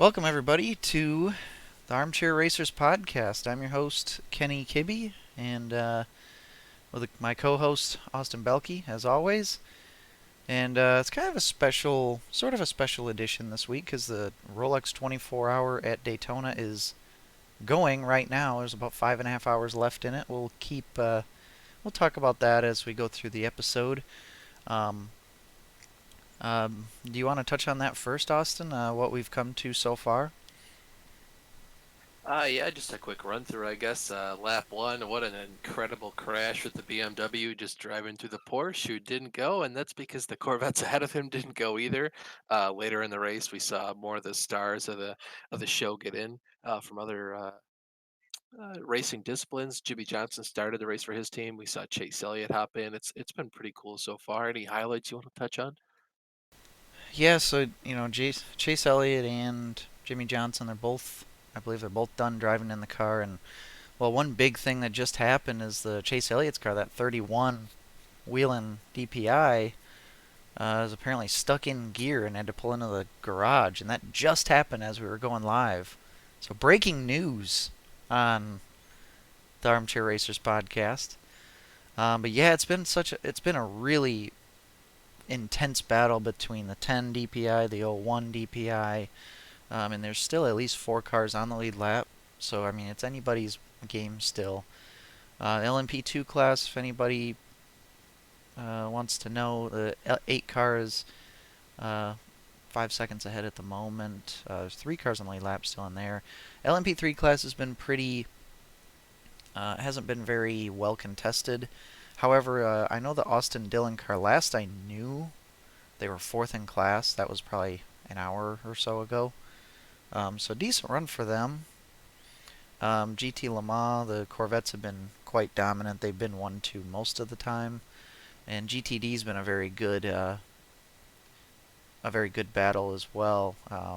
Welcome, everybody, to the Armchair Racers podcast. I'm your host, Kenny Kibbe, and with my co host, Austin Belke, as always. And it's kind of a sort of a special edition this week because the Rolex 24 hour at Daytona is going right now. There's about 5.5 hours left in it. We'll talk about that as we go through the episode. Um, do you want to touch on that first, Austin? What we've come to so far? Yeah, just a quick run through, I guess. Lap one, what an incredible crash with the BMW just driving through the Porsche who didn't go, and that's because the Corvettes ahead of him didn't go either. Later in the race, we saw more of the stars of the show get in from other racing disciplines. Jimmy Johnson started the race for his team. We saw Chase Elliott hop in. It's been pretty cool so far. Any highlights you want to touch on? Yeah, so Chase Elliott and Jimmy Johnson, I believe they're both done driving in the car. And well, one big thing that just happened is the Chase Elliott's car, that 31 wheeling DPI, is apparently stuck in gear and had to pull into the garage, and that just happened as we were going live. So breaking news on the Armchair Racers podcast. But yeah, it's been a really intense battle between the 10 DPI, the 01 DPI. And there's still at least 4 cars on the lead lap. So, I mean, it's anybody's game still. LMP2 class, if anybody wants to know, the 8 cars, 5 seconds ahead at the moment. There's 3 cars on the lead lap still in there. LMP3 class has been hasn't been very well contested. However, I know the Austin Dillon car, last I knew, they were fourth in class. That was probably an hour or so ago. So decent run for them. GT Le Mans, the Corvettes have been quite dominant. They've been 1-2 most of the time, and GTD's been a very good battle as well. I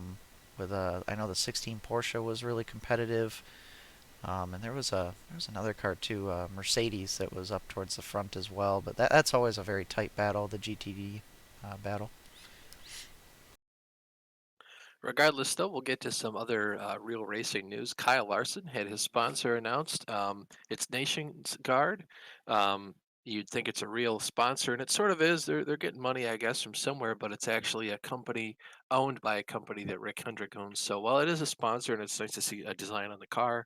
know the 16 Porsche was really competitive, and there was another car too, Mercedes, that was up towards the front as well. But that's always a very tight battle, the GTD battle. Regardless, though, we'll get to some other real racing news. Kyle Larson had his sponsor announced. It's Nations Guard. Um, you'd think it's a real sponsor, and it sort of is. They're getting money, I guess, from somewhere, but it's actually a company owned by a company that Rick Hendrick owns. So while it is a sponsor, and it's nice to see a design on the car,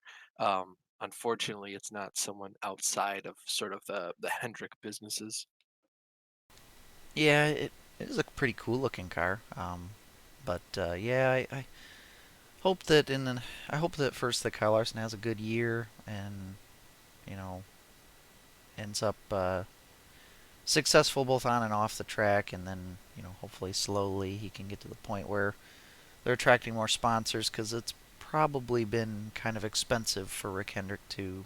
unfortunately, it's not someone outside of sort of the Hendrick businesses. Yeah, it is a pretty cool looking car. But yeah, I hope that I hope that first that Kyle Larson has a good year and you know ends up successful both on and off the track, and then hopefully slowly he can get to the point where they're attracting more sponsors because it's probably been kind of expensive for Rick Hendrick to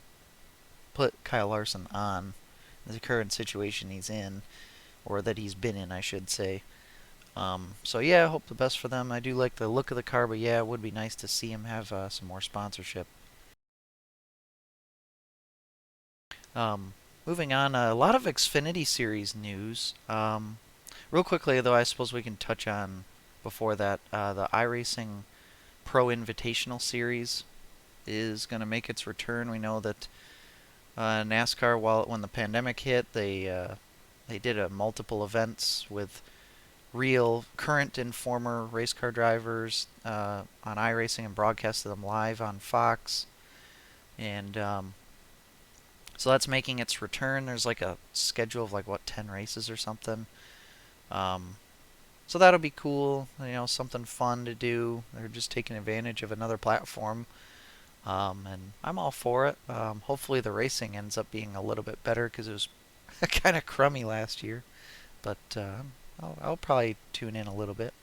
put Kyle Larson on the current situation he's in, or that he's been in, I should say. So yeah, I hope the best for them. I do like the look of the car, but yeah, it would be nice to see him have some more sponsorship. Um, Moving on, a lot of Xfinity Series news. Real quickly, though, I suppose we can touch on before that the iRacing Pro Invitational Series is going to make its return. We know that NASCAR, when the pandemic hit, they did multiple events with real current and former race car drivers on iRacing and broadcasted them live on Fox. And so that's making its return. There's like a schedule of like what 10 races or something. Um, so that'll be cool. Something fun to do. They're just taking advantage of another platform. And I'm all for it. Hopefully the racing ends up being a little bit better because it was kind of crummy last year. But I'll probably tune in a little bit.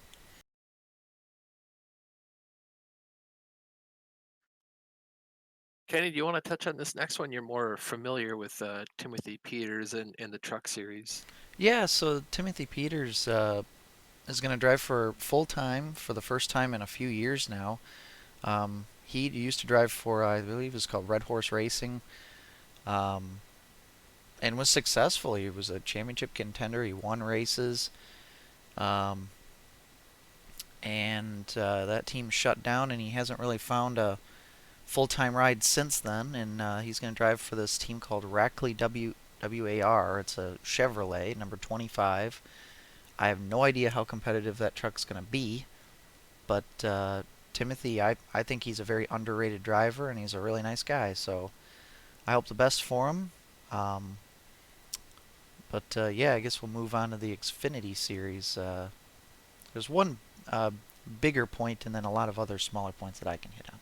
Kenny, do you want to touch on this next one? You're more familiar with Timothy Peters and the truck series. Yeah, so Timothy Peters is going to drive for full time for the first time in a few years now. He used to drive for, I believe, it was called Red Horse Racing, um, and was successful. He was a championship contender. He won races. Um, and that team shut down, and he hasn't really found a full-time ride since then. And he's going to drive for this team called Rackley WAR. It's a Chevrolet, number 25. I have no idea how competitive that truck's going to be, but Timothy, I think he's a very underrated driver, and he's a really nice guy. So I hope the best for him. Um, but yeah, I guess we'll move on to the Xfinity series. There's one uh, bigger point and then a lot of other smaller points that I can hit on.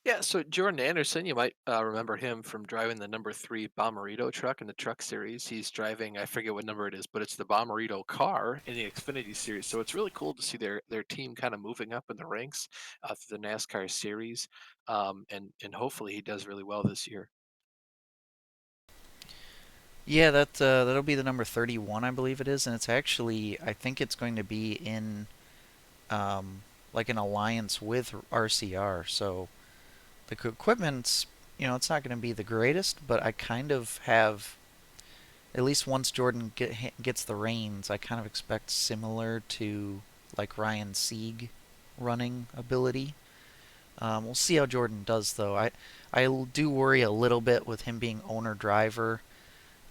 Yeah, so Jordan Anderson, you might remember him from driving the number 3 Bommarito truck in the Truck Series. He's driving, I forget what number it is, but it's the Bommarito car in the Xfinity Series. So it's really cool to see their team kind of moving up in the ranks through the NASCAR Series, and hopefully he does really well this year. Yeah, that'll be the number 31, I believe it is, and it's actually I think it's going to be in um, like an alliance with RCR. So the equipment's it's not going to be the greatest, but I kind of have at least once Jordan gets the reins, I kind of expect similar to like Ryan Sieg running ability. We'll see how Jordan does though. I do worry a little bit with him being owner driver.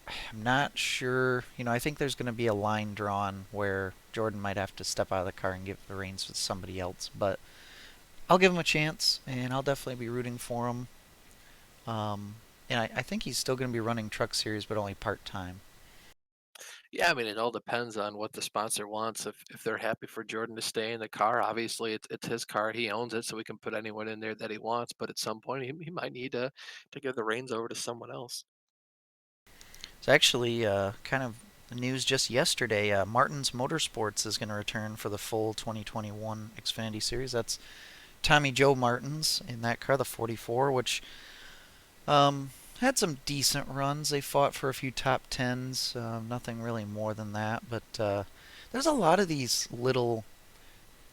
I'm not sure. I think there's going to be a line drawn where Jordan might have to step out of the car and give the reins to somebody else. But I'll give him a chance, and I'll definitely be rooting for him. And I think he's still going to be running Truck Series, but only part time. Yeah, I mean, it all depends on what the sponsor wants. If they're happy for Jordan to stay in the car, obviously it's his car. He owns it, so we can put anyone in there that he wants. But at some point, he might need to give the reins over to someone else. It's actually kind of news just yesterday. Martin's Motorsports is going to return for the full 2021 Xfinity Series. That's Tommy Joe Martins in that car, the 44, which had some decent runs. They fought for a few top tens, nothing really more than that. But there's a lot of these little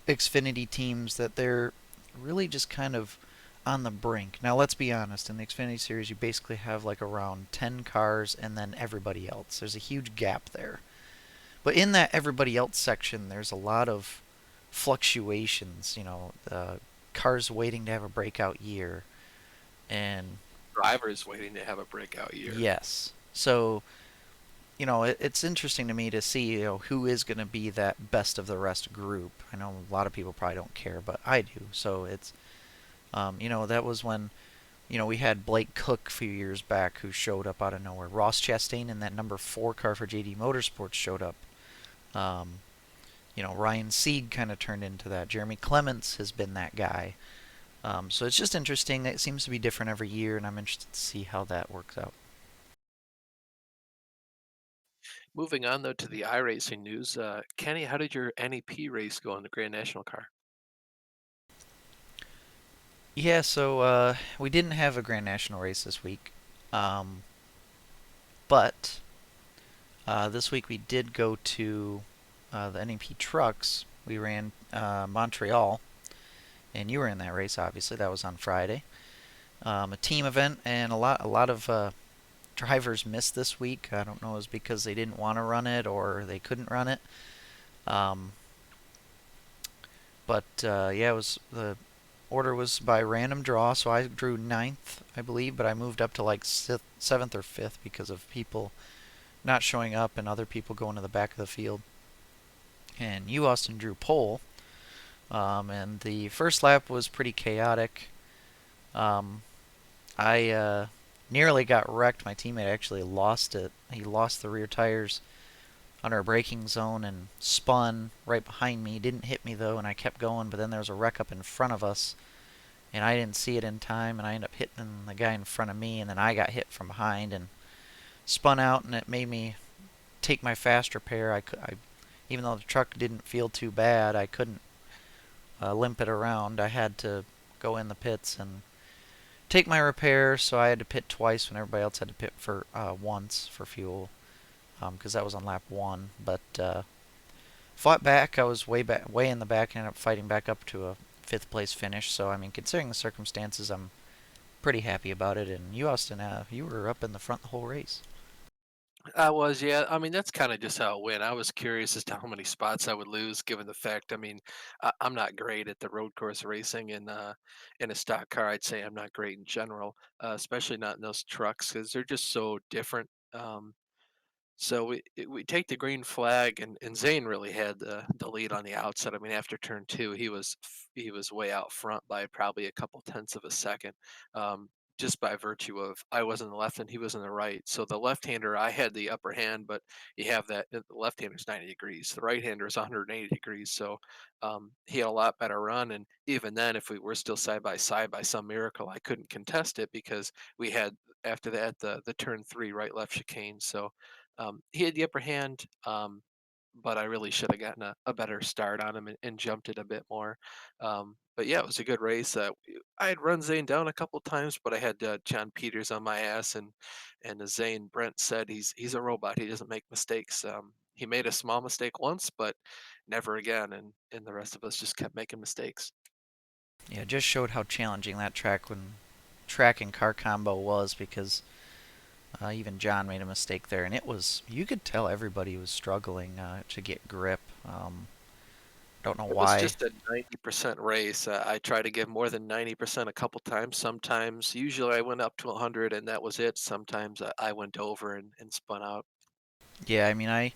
Xfinity teams that they're really just kind of on the brink. Now, let's be honest. In the Xfinity Series, you basically have like around 10 cars and then everybody else. There's a huge gap there. But in that everybody else section, there's a lot of fluctuations. Cars waiting to have a breakout year, and Drivers waiting to have a breakout year. yes. So it's interesting to me to see who is going to be that best of the rest group. I know a lot of people probably don't care, but I do. So it's that was when we had Blake Cook a few years back who showed up out of nowhere. Ross Chastain in that number 4 car for JD Motorsports showed up. Um, Ryan Sieg kind of turned into that. Jeremy Clements has been that guy. So it's just interesting. It seems to be different every year, and I'm interested to see how that works out. Moving on though to the iRacing news, Kenny, how did your NEP race go in the Grand National car? Yeah, so we didn't have a Grand National race this week, um, but this week we did go to the NEP trucks. We ran Montreal, and you were in that race. Obviously, that was on Friday. A team event, and a lot of drivers missed this week. I don't know, it was because they didn't want to run it or they couldn't run it. Um, but yeah, it was the order was by random draw, so I drew ninth, I believe, but I moved up to like seventh or fifth because of people not showing up and other people going to the back of the field. And you, Austin, drew pole, and the first lap was pretty chaotic. Um, I nearly got wrecked. My teammate actually lost it. He lost the rear tires under a braking zone and spun right behind me. Didn't hit me though, and I kept going. But then there was a wreck up in front of us, and I didn't see it in time, and I ended up hitting the guy in front of me, and then I got hit from behind and spun out, and it made me take my fast repair. Even though the truck didn't feel too bad, I couldn't limp it around. I had to go in the pits and take my repair, so I had to pit twice when everybody else had to pit for once for fuel, because that was on lap one. But fought back. I was way in the back, and ended up fighting back up to a fifth place finish. So I mean, considering the circumstances, I'm pretty happy about it. And you, Austin, you were up in the front the whole race. I was, yeah. I mean, that's kind of just how it went. I was curious as to how many spots I would lose, given the fact. I mean, I'm not great at the road course racing, and in a stock car, I'd say I'm not great in general, especially not in those trucks because they're just so different. So we take the green flag, and Zane really had the lead on the outside. I mean, after turn two, he was way out front by probably a couple tenths of a second, um, just by virtue of I was in the left and he was in the right. So the left-hander, I had the upper hand, but you have that the left-hander is 90 degrees, the right-hander is 180 degrees. So he had a lot better run, and even then, if we were still side by side by some miracle, I couldn't contest it because we had after that the turn three right left chicane. So he had the upper hand, but I really should have gotten a better start on him and jumped it a bit more. But yeah, it was a good race. I had run Zane down a couple times, but I had John Peters on my ass, and as Zane Brent said, he's a robot. He doesn't make mistakes. He made a small mistake once, but never again, and the rest of us just kept making mistakes. Yeah, it just showed how challenging that track and car combo was because even John made a mistake there, and it was you could tell everybody was struggling to get grip. Don't know It was why. just a 90% race. I tried to give more than 90% a couple times. Sometimes, usually I went up to 100 and that was it. Sometimes I went over and spun out. Yeah, I mean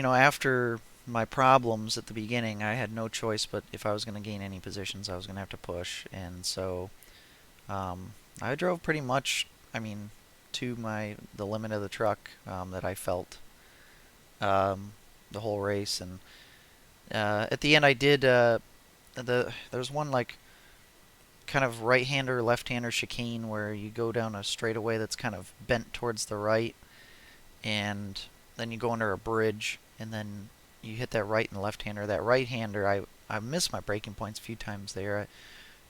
after my problems at the beginning, I had no choice but if I was going to gain any positions, I was going to have to push, and so I drove pretty much. I mean, to the limit of the truck that I felt um, the whole race, and at the end I did there's one like kind of right-hander left-hander chicane where you go down a straightaway that's kind of bent towards the right, and then you go under a bridge, and then you hit that right and left-hander. That right-hander, I missed my braking points a few times there.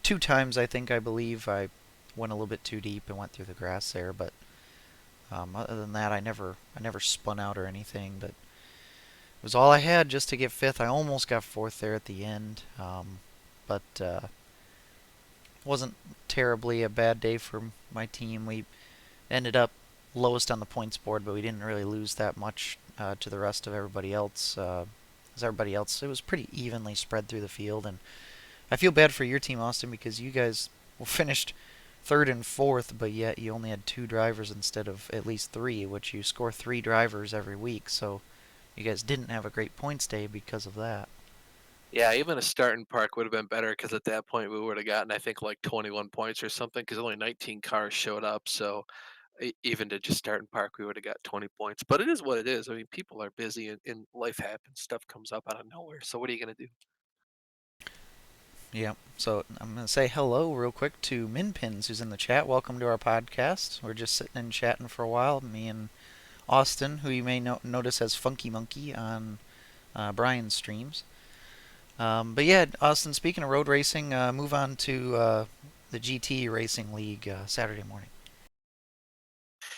Two times I believe I went a little bit too deep and went through the grass there, but other than that, I never spun out or anything. But it was all I had just to get fifth. I almost got fourth there at the end, but wasn't terribly a bad day for my team. We ended up lowest on the points board, but we didn't really lose that much to the rest of everybody else. As everybody else, it was pretty evenly spread through the field, and I feel bad for your team, Austin, because you guys finished third and fourth, but yet you only had two drivers instead of at least three, which you score three drivers every week. So you guys didn't have a great points day because of that. Yeah, even a starting park would have been better because at that point we would have gotten, I think, like 21 points or something because only 19 cars showed up. So even to just start and park, we would have got 20 points. But it is what it is. I mean, people are busy and life happens. Stuff comes up out of nowhere. So what are you going to do? Yeah. So I'm gonna say hello real quick to Minpins, who's in the chat. Welcome to our podcast. We're just sitting and chatting for a while. Me and Austin, who you may notice as Funky Monkey on Brian's streams. But yeah, Austin. Speaking of road racing, move on to the GT Racing League Saturday morning.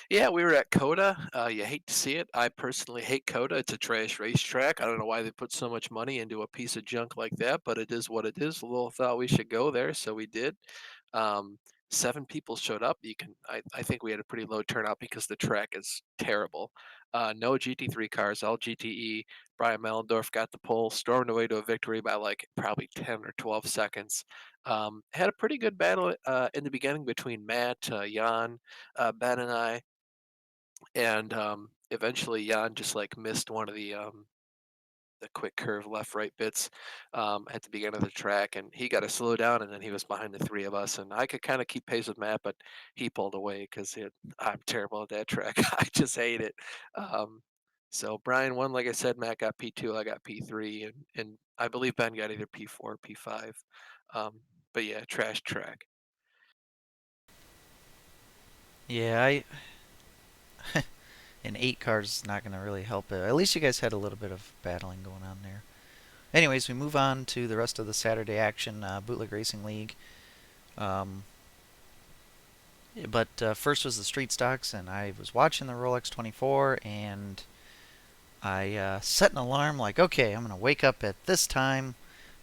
Yeah, we were at Coda. You hate to see it. I personally hate Coda. It's a trash racetrack. I don't know why they put so much money into a piece of junk like that, but it is what it is. Lil thought we should go there, so we did. Um, 7 people showed up. I think we had a pretty low turnout because the track is terrible. No GT3 cars, all GTE. Brian Mellendorf got the pole, stormed away to a victory by like probably 10 or 12 seconds. Had a pretty good battle in the beginning between Matt, Jan, Ben, and I, and eventually Jan just like missed one of the quick curve left right bits at the beginning of the track, and he got to slow down, and then he was behind the three of us, and I could kind of keep pace with Matt, but he pulled away because I'm terrible at that track. I just hate it. Um, so Brian won, like I said. Matt got P2, I got P3, and I believe Ben got either P4 or P5. Um, but yeah, trash track. Yeah, I an eight car's not gonna really help it. At least you guys had a little bit of battling going on there. Anyways, we move on to the rest of the Saturday action, Bootleg Racing League. Um, but first was the street stocks, and I was watching the Rolex 24, and I set an alarm like, okay, I'm gonna wake up at this time,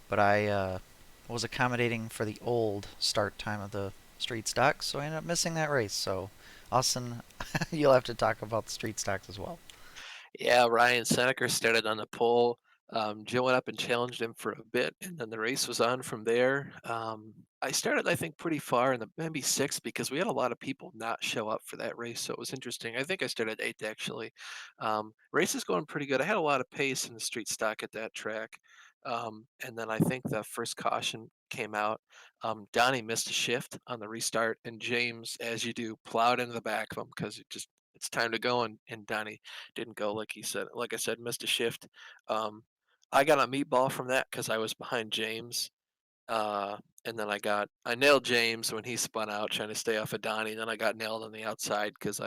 but I was accommodating for the old start time of the street stocks, so I ended up missing that race. So Austin, you'll have to talk about the street stocks as well. Yeah, Ryan Seneca started on the pole. Joe went up and challenged him for a bit, and then the race was on from there. I started, I think, pretty far in the maybe sixth because we had a lot of people not show up for that race, so it was interesting. I think I started eighth actually. Race is going pretty good. I had a lot of pace in the street stock at that track, and then I think the first caution came out. Donnie missed a shift on the restart, and James, as you do, plowed into the back of him because it's time to go, and Donnie didn't go like he said. Like I said, missed a shift. Um, I got a meatball from that because I was behind James, and then I nailed James when he spun out trying to stay off of Donnie. And then I got nailed on the outside because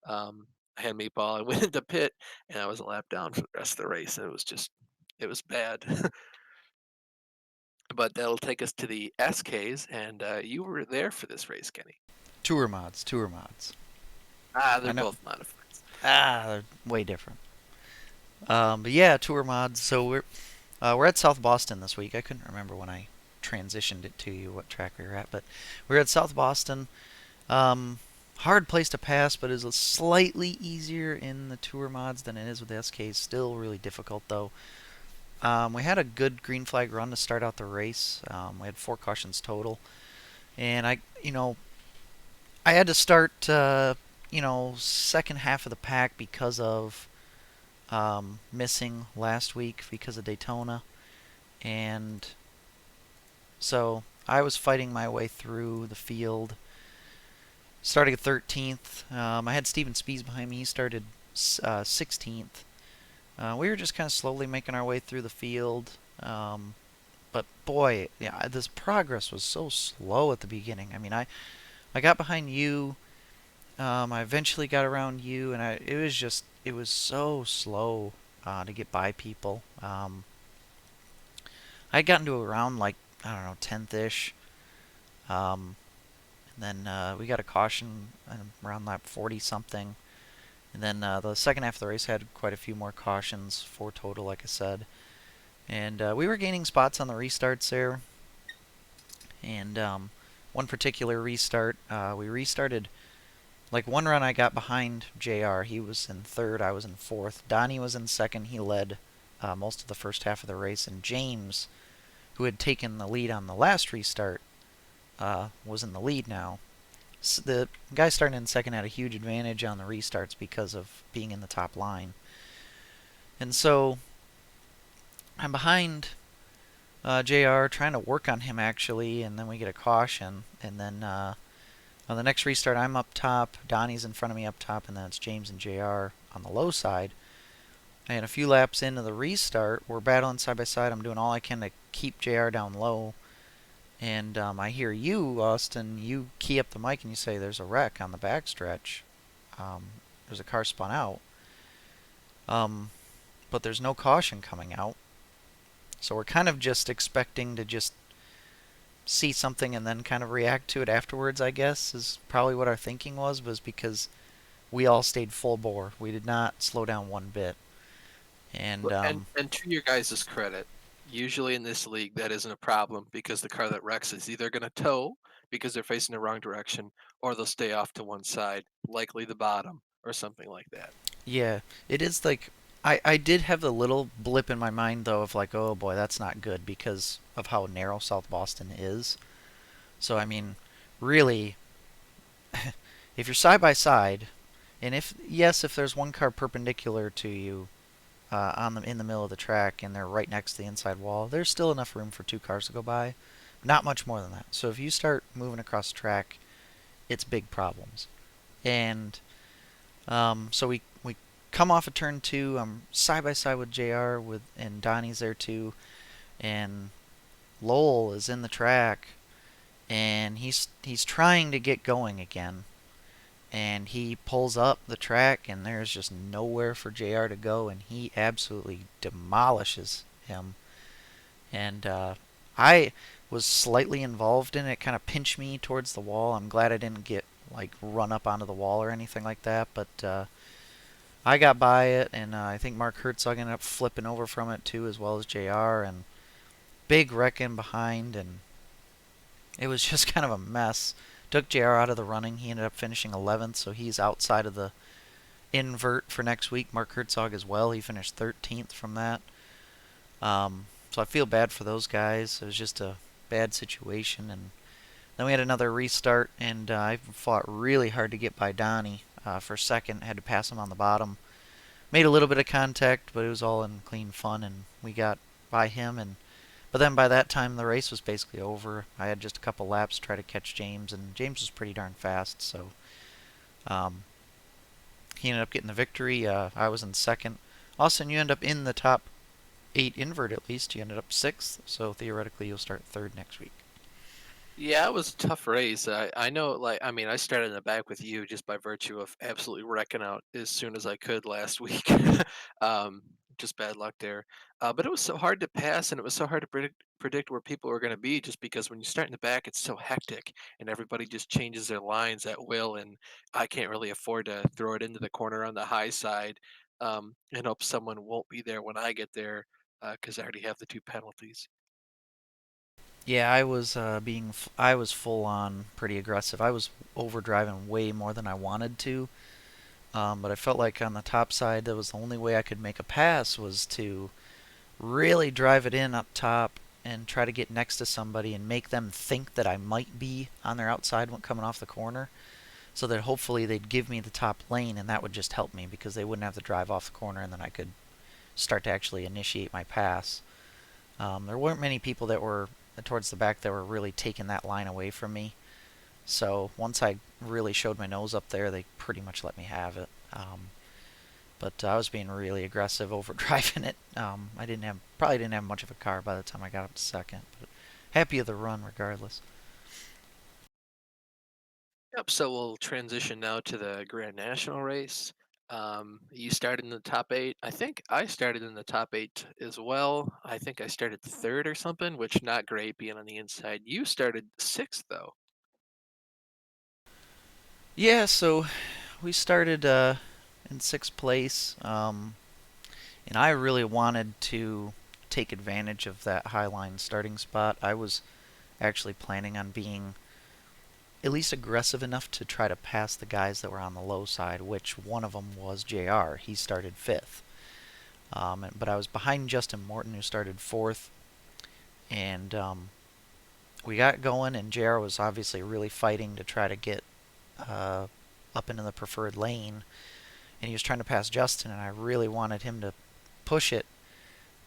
um, I had meatball. I went into pit and I was a lap down for the rest of the race, and it was bad. But that'll take us to the SKs, and you were there for this race, Kenny. Tour mods, tour mods. Ah, I they're know. both modifieds. They're way different. But yeah, tour mods. So we're at South Boston this week. I couldn't remember when I transitioned it to you what track we were at, but we're at South Boston. Um, Hard place to pass, but is slightly easier in the tour mods than it is with the SKs. Still really difficult though. We had a good green flag run to start out the race. We had 4 cautions total, and I had to start second half of the pack because of missing last week because of Daytona, and so I was fighting my way through the field, starting at 13th. I had Steven Spees behind me. He started 16th. We were just kind of slowly making our way through the field. But boy, yeah, this progress was so slow at the beginning. I mean, I got behind you. I eventually got around you, and it was so slow to get by people. I'd gotten to around like I don't know 10th ish. And then we got a caution around lap 40 something. And then the second half of the race had quite a few more cautions, 4 total, like I said. And we were gaining spots on the restarts there. And one particular restart, we restarted. Like one run, I got behind JR. He was in third, I was in fourth. Donnie was in second. He led most of the first half of the race. And James, who had taken the lead on the last restart, was in the lead now. So the guy starting in second had a huge advantage on the restarts because of being in the top line. And so I'm behind JR, trying to work on him actually, and then we get a caution. And then on the next restart, I'm up top, Donnie's in front of me up top, and then it's James and JR on the low side. And a few laps into the restart, we're battling side by side. I'm doing all I can to keep JR down low. And I hear you, Austin, you key up the mic and you say there's a wreck on the backstretch. There's a car spun out. Um, but there's no caution coming out. So we're kind of just expecting to just see something and then kind of react to it afterwards, I guess, is probably what our thinking was because we all stayed full bore. We did not slow down one bit. And And to your guys' credit, usually in this league that isn't a problem because the car that wrecks is either going to tow because they're facing the wrong direction, or they'll stay off to one side, likely the bottom or something like that. yeah, it is like I did have a little blip in my mind though of like, oh boy, that's not good because of how narrow South Boston is. So I mean, really, if you're side by side, and if there's one car perpendicular to you in the middle of the track and they're right next to the inside wall, there's still enough room for 2 cars to go by. Not much more than that. So if you start moving across the track, it's big problems. And so we come off of turn two. I'm side by side with JR and Donnie's there too, and Lowell is in the track, and he's trying to get going again, and he pulls up the track, and there's just nowhere for JR to go, and he absolutely demolishes him. And I was slightly involved in it, kind of pinched me towards the wall. I'm glad I didn't get like run up onto the wall or anything like that, but I got by it, and I think Mark Herzog ended up flipping over from it too, as well as JR, and big wreck in behind, and it was just kind of a mess Took JR out of the running. He ended up finishing 11th, so he's outside of the invert for next week. Mark Herzog as well. He finished 13th from that. So I feel bad for those guys. It was just a bad situation. And then we had another restart, and I fought really hard to get by Donnie for second. Had to pass him on the bottom. Made a little bit of contact, but it was all in clean fun, and we got by him. And but then by that time the race was basically over. I had just a couple laps to try to catch James, and James was pretty darn fast, so um, he ended up getting the victory. I was in second. Austin, you end up in the top eight invert at least. You ended up sixth, so theoretically you'll start third next week. Yeah, it was a tough race. I know, like, I mean, I started in the back with you just by virtue of absolutely wrecking out as soon as I could last week. um, just bad luck there. But it was so hard to pass, and it was so hard to predict where people were going to be, just because when you start in the back, it's so hectic, and everybody just changes their lines at will, and I can't really afford to throw it into the corner on the high side, and hope someone won't be there when I get there, because I already have the two penalties. Yeah, I was I was full on pretty aggressive. I was overdriving way more than I wanted to, but I felt like on the top side that was the only way I could make a pass was to really drive it in up top and try to get next to somebody and make them think that I might be on their outside when coming off the corner, so that hopefully they'd give me the top lane, and that would just help me because they wouldn't have to drive off the corner, and then I could start to actually initiate my pass. There weren't many people that were towards the back that were really taking that line away from me. So once I really showed my nose up there, they pretty much let me have it. But I was being really aggressive, over driving it. I didn't have probably didn't have much of a car by the time I got up to second, but happy of the run regardless. Yep. So we'll transition now to the Grand National race. You started in the top eight. I think I started in the top eight as well. I think I started third or something, which not great being on the inside. You started sixth though. Yeah, so we started in sixth place, and I really wanted to take advantage of that high line starting spot. I was actually planning on being at least aggressive enough to try to pass the guys that were on the low side, which one of them was JR. He started fifth. But I was behind Justin Morton, who started fourth, and we got going, and JR was obviously really fighting to try to get uh, up into the preferred lane, and he was trying to pass Justin, and I really wanted him to push it.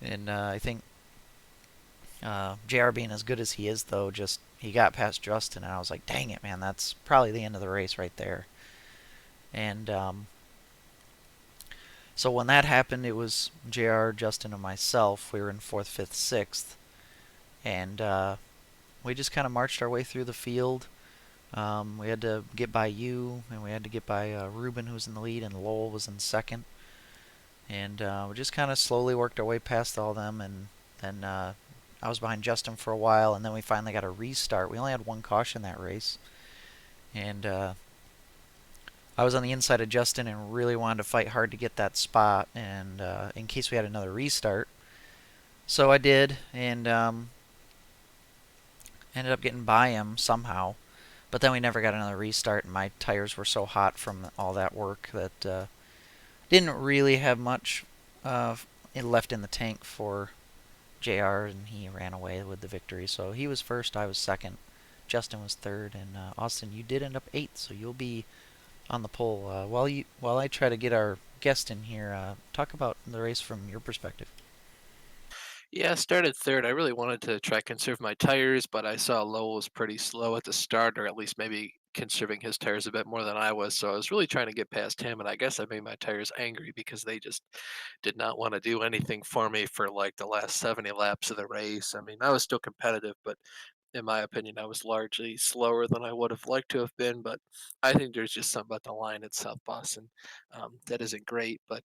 And I think JR being as good as he is, though, just he got past Justin, and I was like, dang it, man, that's probably the end of the race right there. And so when that happened, it was JR, Justin, and myself. We were in fourth, fifth, sixth, and we just kind of marched our way through the field. We had to get by you, and we had to get by Ruben, who was in the lead, and Lowell was in second. And we just kind of slowly worked our way past all them, and then I was behind Justin for a while, and then we finally got a restart. We only had one caution that race, and I was on the inside of Justin and really wanted to fight hard to get that spot, and in case we had another restart. So I did, and ended up getting by him somehow. But then we never got another restart, and my tires were so hot from all that work that didn't really have much uh, left in the tank for JR, and he ran away with the victory. So he was first, I was second, Justin was third, and Austin, you did end up eighth, so you'll be on the pole. While I try to get our guest in here, talk about the race from your perspective. Yeah, I started third. I really wanted to try conserve my tires, but I saw Lowell was pretty slow at the start, or at least maybe conserving his tires a bit more than I was. So I was really trying to get past him, and I guess I made my tires angry because they just did not want to do anything for me for like the last 70 laps of the race. I mean, I was still competitive, but in my opinion, I was largely slower than I would have liked to have been. But I think there's just something about the line at South Boston that isn't great. But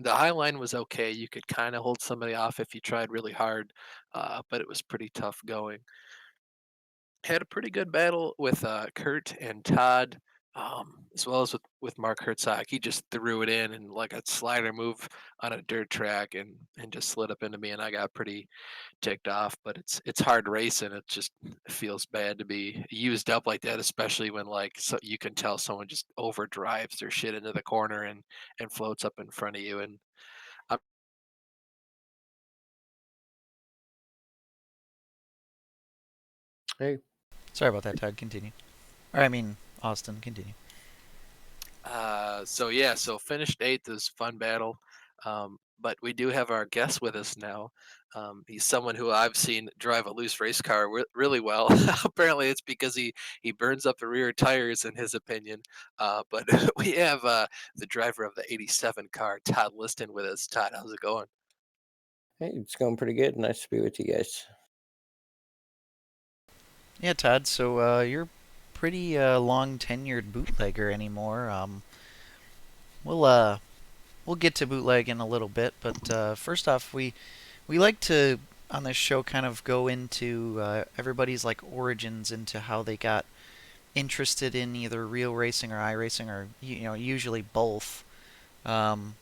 the high line was okay. You could kind of hold somebody off if you tried really hard, but it was pretty tough going. Had a pretty good battle with Kurt and Todd. as well as with Mark Herzog. He just threw it in and like a slider move on a dirt track and just slid up into me, and I got pretty ticked off. But it's hard racing. It just feels bad to be used up like that, especially when like so you can tell someone just over drives their shit into the corner and floats up in front of you. And I'm Hey, Sorry about that, Todd. Continue. Or I mean, Austin. Continue. So yeah, so finished eighth is fun battle. But we do have our guest with us now. He's someone who I've seen drive a loose race car really well. Apparently, it's because he burns up the rear tires, in his opinion. But we have the driver of the '87 car, Todd Liston, with us. Todd, how's it going? hey, it's going pretty good. Nice to be with you guys. Yeah, Todd. So you're pretty long tenured bootlegger anymore. We'll we'll get to bootleg in a little bit, but first off, we like to on this show kind of go into everybody's like origins into how they got interested in either real racing or iRacing or usually both. Um,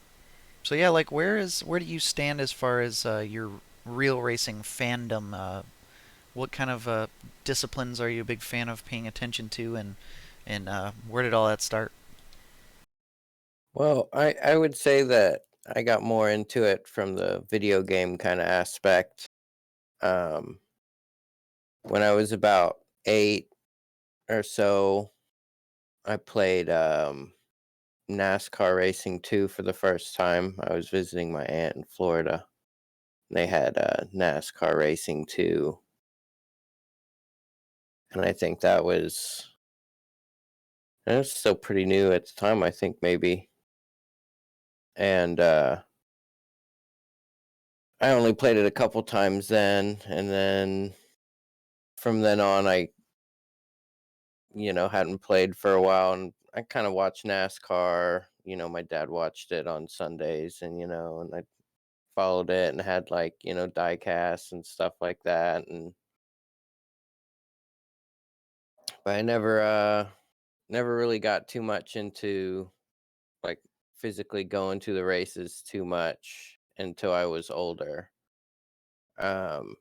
so yeah, like where do you stand as far as your real racing fandom? What kind of disciplines are you a big fan of paying attention to, and where did all that start? Well, I would say that I got more into it from the video game kind of aspect. Um, when I was about 8 or so, I played NASCAR Racing 2 for the first time. I was visiting my aunt in Florida. They had NASCAR Racing 2, and I think that was still pretty new at the time, I think maybe. And I only played it a couple times then, and then from then on, hadn't played for a while, and I kind of watched NASCAR. My dad watched it on Sundays, and I followed it and had like die casts and stuff like that. And but I never really got too much into like physically going to the races too much until I was older. Um,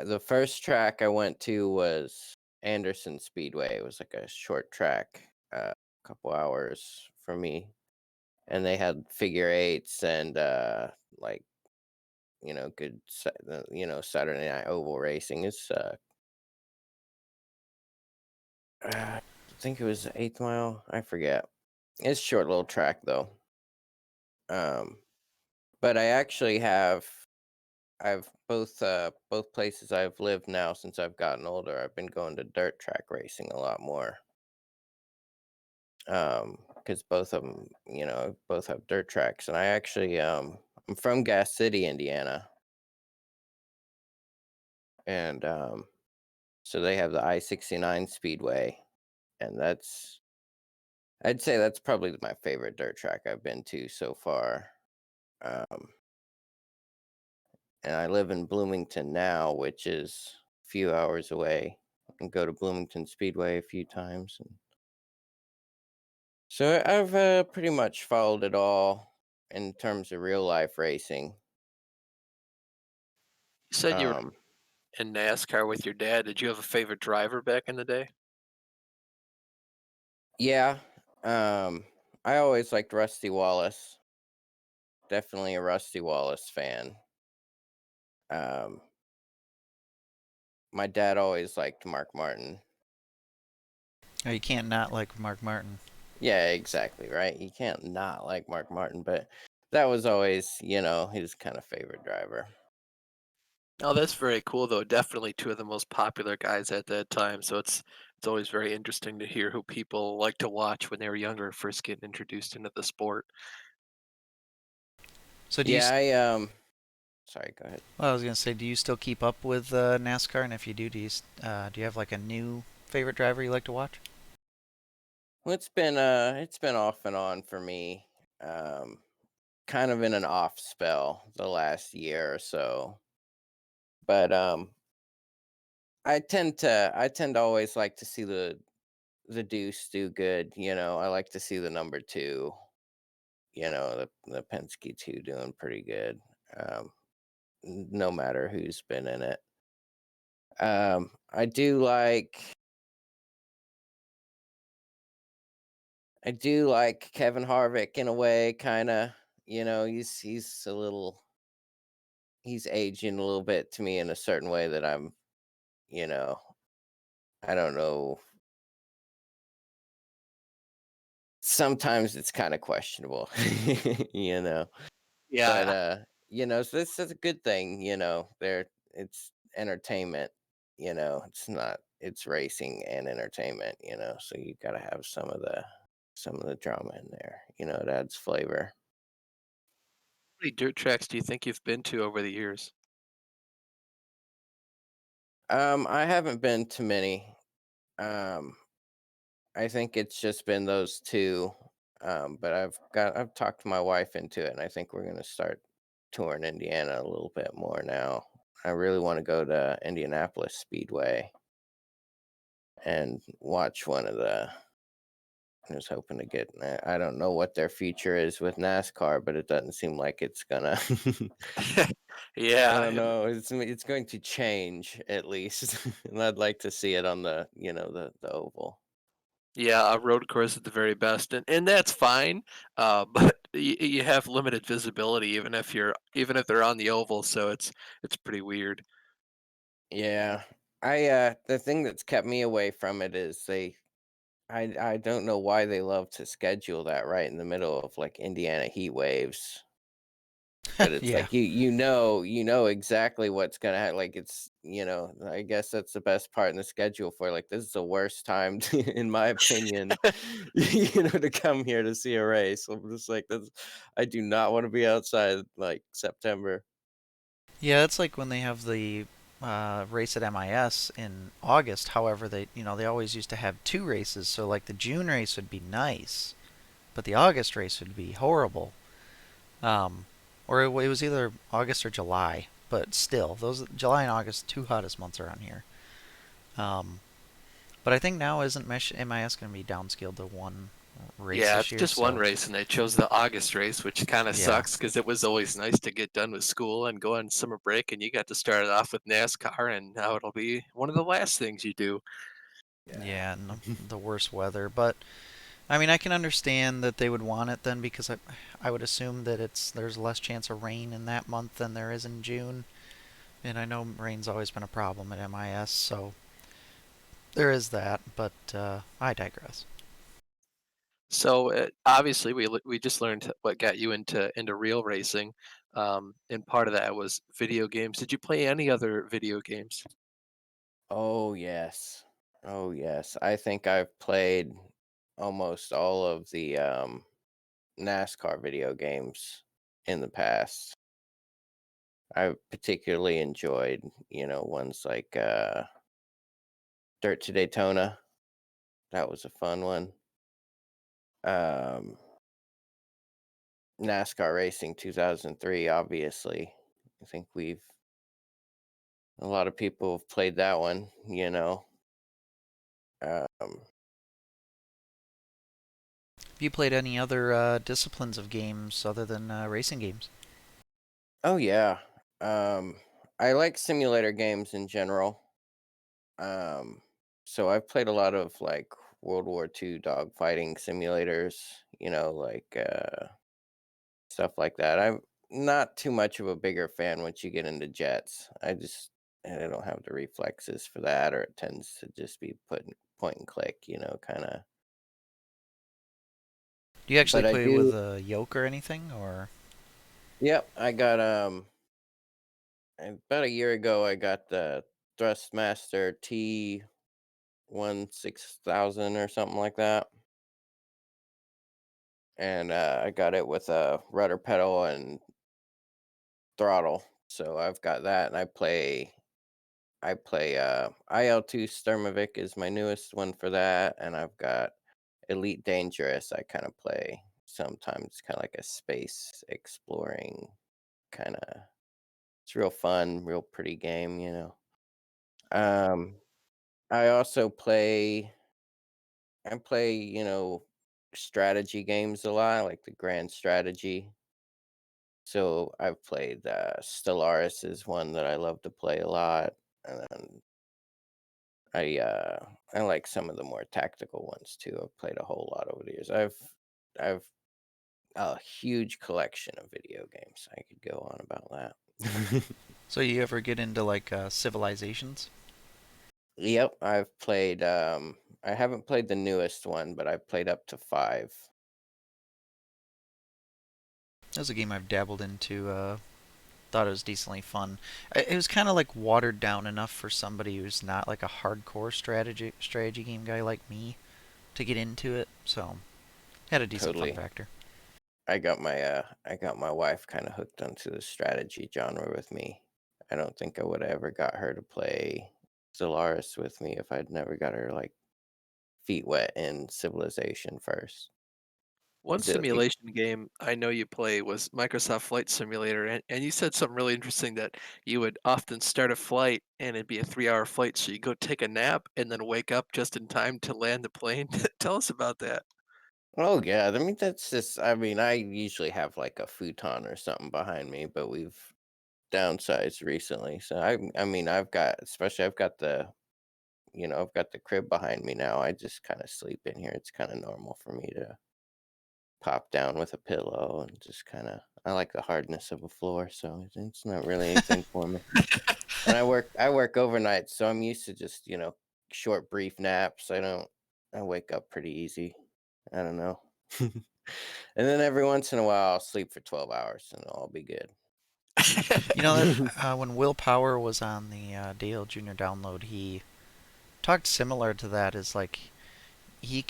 the first track I went to was Anderson Speedway. It was like a short track, a couple hours for me, and they had figure eights and like Saturday Night Oval racing. It's I think it was Eighth Mile. I forget. It's a short little track though. Um, but I actually have I've both places I've lived now since I've gotten older. I've been going to dirt track racing a lot more. Because both of them, both have dirt tracks, and I'm from Gas City, Indiana, and so they have the I-69 Speedway, and I'd say that's probably my favorite dirt track I've been to so far. Um, and I live in Bloomington now, which is a few hours away, and go to Bloomington Speedway a few times. And so I've pretty much followed it all in terms of real life racing. You said you were Um, in NASCAR with your dad. Did you have a favorite driver back in the day? yeah, I always liked Rusty Wallace. Definitely a Rusty Wallace fan. Um, my dad always liked Mark Martin. Oh, you can't not like Mark Martin. Yeah, exactly, right? You can't not like Mark Martin, but that was always, his kind of favorite driver. Oh, that's very cool, though. Definitely two of the most popular guys at that time. So it's always very interesting to hear who people like to watch when they were younger, first getting introduced into the sport. So Yeah, sorry, go ahead. well, I was gonna say, do you still keep up with NASCAR? And if you do, do you have like a new favorite driver you like to watch? Well, it's been off and on for me. Um, kind of in an off spell the last year or so. But I tend to always like to see the deuce do good. I like to see the number two. The Penske two doing pretty good. Um, no matter who's been in it. I do like Kevin Harvick in a way, kind of. He's a little he's aging a little bit to me in a certain way that you know, I don't know. Sometimes it's kind of questionable, you know. But Yeah, so this is a good thing, it's entertainment, it's racing and entertainment, so you got to have some of the drama in there, it adds flavor. how many dirt tracks do you think you've been to over the years? I haven't been to many. Um I think it's just been those two. But I've talked to my wife into it, and I think we're gonna start touring Indiana a little bit more now. I really want to go to Indianapolis Speedway and watch one of the. I was hoping to get. I don't know what their future is with NASCAR, but it doesn't seem like it's gonna. I Yeah, don't know. It's going to change at least, and I'd like to see it on the oval. yeah, a road course at the very best, and that's fine. But you have limited visibility even if they're on the oval, so it's pretty weird. Yeah. The thing that's kept me away from it is I don't know why they love to schedule that right in the middle of like Indiana heat waves. But it's Yeah. like you know exactly what's gonna happen. Like I guess that's the best part in the schedule for like this is the worst time in my opinion, to come here to see a race. I'm just like I do not want to be outside like September. Yeah, it's like when they have the race at MIS in August. However, they always used to have two races. So like the June race would be nice, but the August race would be horrible. Um, or it was either August or July. But still, those July and August, two hottest months around here. Um, but I think now isn't MIS going to be downscaled to one race Yeah, this it's year? just one So race, and they chose the August race, which kind of yeah, sucks because it was always nice to get done with school and go on summer break, and you got to start it off with NASCAR, and now it'll be one of the last things you do. Yeah. yeah, and the worst weather. But I mean, I can understand that they would want it then because I would assume that there's less chance of rain in that month than there is in June, and I know rain's always been a problem at MIS, so there is that. But I digress. So obviously, we just learned what got you into real racing, and part of that was video games. Did you play any other video games? Oh, yes. Oh, yes. I think I've played almost all of the NASCAR video games in the past. I particularly enjoyed, ones like Dirt to Daytona. That was a fun one. Um, NASCAR Racing 2003, obviously. I think a lot of people have played that one. Um, Have you played any other disciplines of games other than racing games? oh, yeah. Um, I like simulator games in general. Um, so I've played a lot of like World War II dogfighting simulators, like stuff like that. I'm not too much of a bigger fan once you get into jets. I don't have the reflexes for that, or it tends to just be point and click, kind of. Do you actually But I play with do. a yoke or anything, or Yep, I got about a year ago. I got the Thrustmaster T16,000 or something like that. And I got it with a rudder pedal and throttle. So I've got that, and I play IL2 Sturmovik is my newest one for that, and I've got Elite Dangerous. I kind of play sometimes, kind of like a space exploring kind of. It's real fun, real pretty game. Um, I also play. I play, strategy games a lot, like the grand strategy. So I've played Stellaris is one that I love to play a lot. And then I like some of the more tactical ones too. I've played a whole lot over the years. I've a huge collection of video games. I could go on about that. So you ever get into like civilizations? Yep, I've played I haven't played the newest one, but I've played up to 5. That was a game I've dabbled into. Thought it was decently fun. It was kind of like watered down enough for somebody who's not like a hardcore strategy game guy like me to get into it. So had a decent fun Totally. factor. I got my wife kind of hooked onto the strategy genre with me. I don't think I would have ever got her to play Stellaris with me if I'd never got her like feet wet in Civilization first. One The the simulation game I know you play was Microsoft Flight Simulator, and you said something really interesting that you would often start a flight and it'd be a 3-hour flight, so you go take a nap and then wake up just in time to land the plane. Tell us about that. Oh yeah, I mean that's just I mean I usually have like a futon or something behind me, but we've downsized recently. So I mean I've got I've got the crib behind me now. I just kind of sleep in here. It's kind of normal for me to pop down with a pillow and just kind of I like the hardness of a floor, so it's not really anything for me. And I work overnight, so I'm used to just, short brief naps. I wake up pretty easy. I don't know. And then every once in a while I'll sleep for 12 hours and I'll be good. You know that when Will Power was on the Dale Jr. download, he talked similar to that. Is like he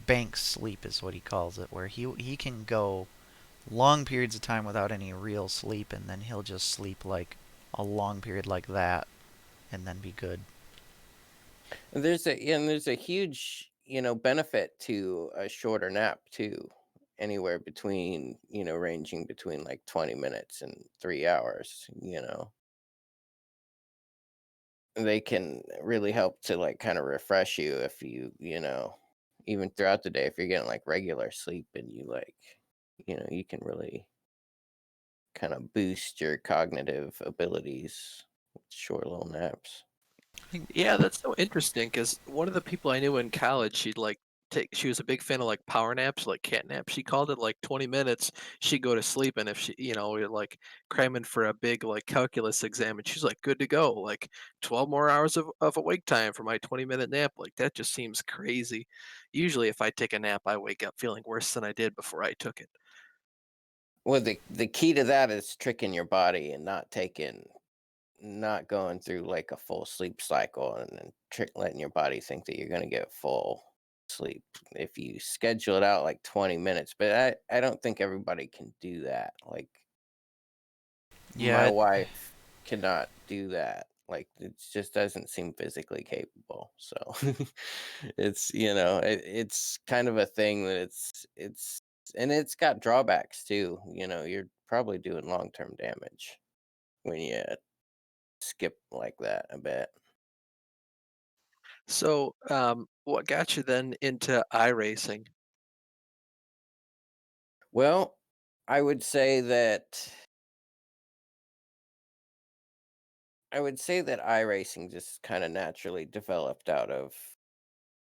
banks sleep is what he calls it, where he can go long periods of time without any real sleep, and then he'll just sleep like a long period like that, and then be good. There's a huge, benefit to a shorter nap too. Anywhere between, ranging between like 20 minutes and 3 hours, They can really help to like kind of refresh you if even throughout the day if you're getting like regular sleep and you like, you can really kind of boost your cognitive abilities with short little naps. Yeah, that's so interesting because one of the people I knew in college, she was a big fan of like power naps, like cat naps. She called it like 20 minutes. She'd go to sleep, and if we're like cramming for a big like calculus exam, and she's like good to go, like 12 more hours of awake time for my 20-minute nap. Like that just seems crazy. Usually, if I take a nap, I wake up feeling worse than I did before I took it. Well, the key to that is tricking your body and not going through like a full sleep cycle and then letting your body think that you're going to get full sleep if you schedule it out like 20 minutes, but I don't think everybody can do that. Like my Yeah, wife cannot do that. Like it just doesn't seem physically capable. So it's kind of a thing that it's and it's got drawbacks too. You're probably doing long-term damage when you skip like that a bit. So, what got you then into iRacing? Well, I would say that iRacing just kind of naturally developed out of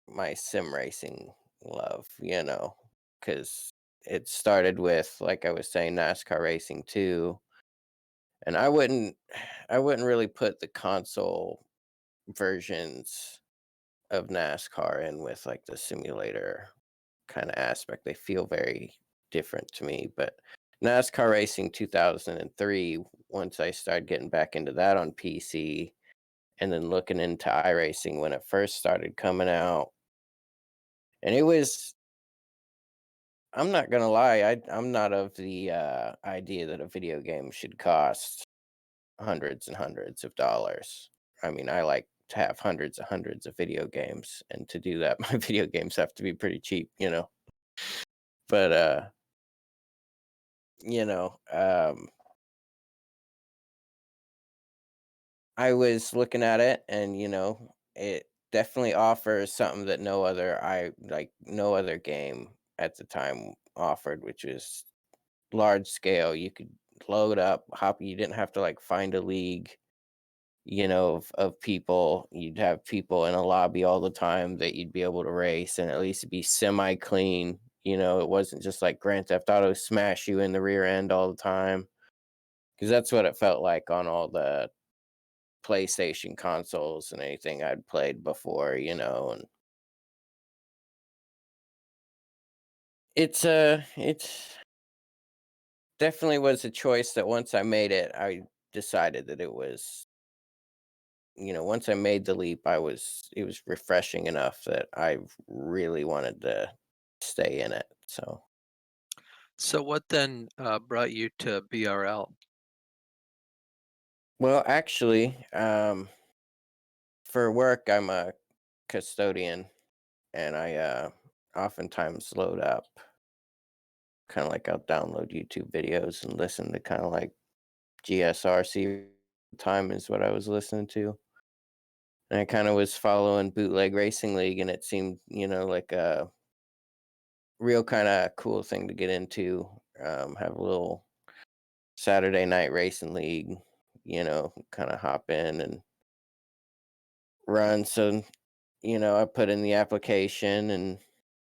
my sim racing love, because it started with, like I was saying, NASCAR racing too. And I wouldn't really put the console versions of NASCAR in with like the simulator kind of aspect. They feel very different to me. But NASCAR Racing 2003, once I started getting back into that on PC and then looking into iRacing when it first started coming out, and I'm not going to lie, I'm not of the idea that a video game should cost hundreds and hundreds of dollars. I mean, I like to have hundreds of video games. And to do that, my video games have to be pretty cheap. But, you know, um, I was looking at it and, definitely offers something that no other game at the time offered, which was large scale. You could load up, hop. You didn't have to like find a league, of people. You'd have people in a lobby all the time that you'd be able to race and at least be semi clean. It wasn't just like Grand Theft Auto smash you in the rear end all the time, because that's what it felt like on all the PlayStation consoles and anything I'd played before. And it's definitely was a choice that once I made it, I decided that once I made the leap, it was refreshing enough that I really wanted to stay in it. So, So what then brought you to BRL? well, actually, for work, I'm a custodian, and I oftentimes load up kind of like I'll download YouTube videos and listen to kind of like GSRC time is what I was listening to. And I kind of was following Bootleg Racing League, and it seemed, like a real kind of cool thing to get into. Have a little Saturday night racing league, kind of hop in and run. So, I put in the application and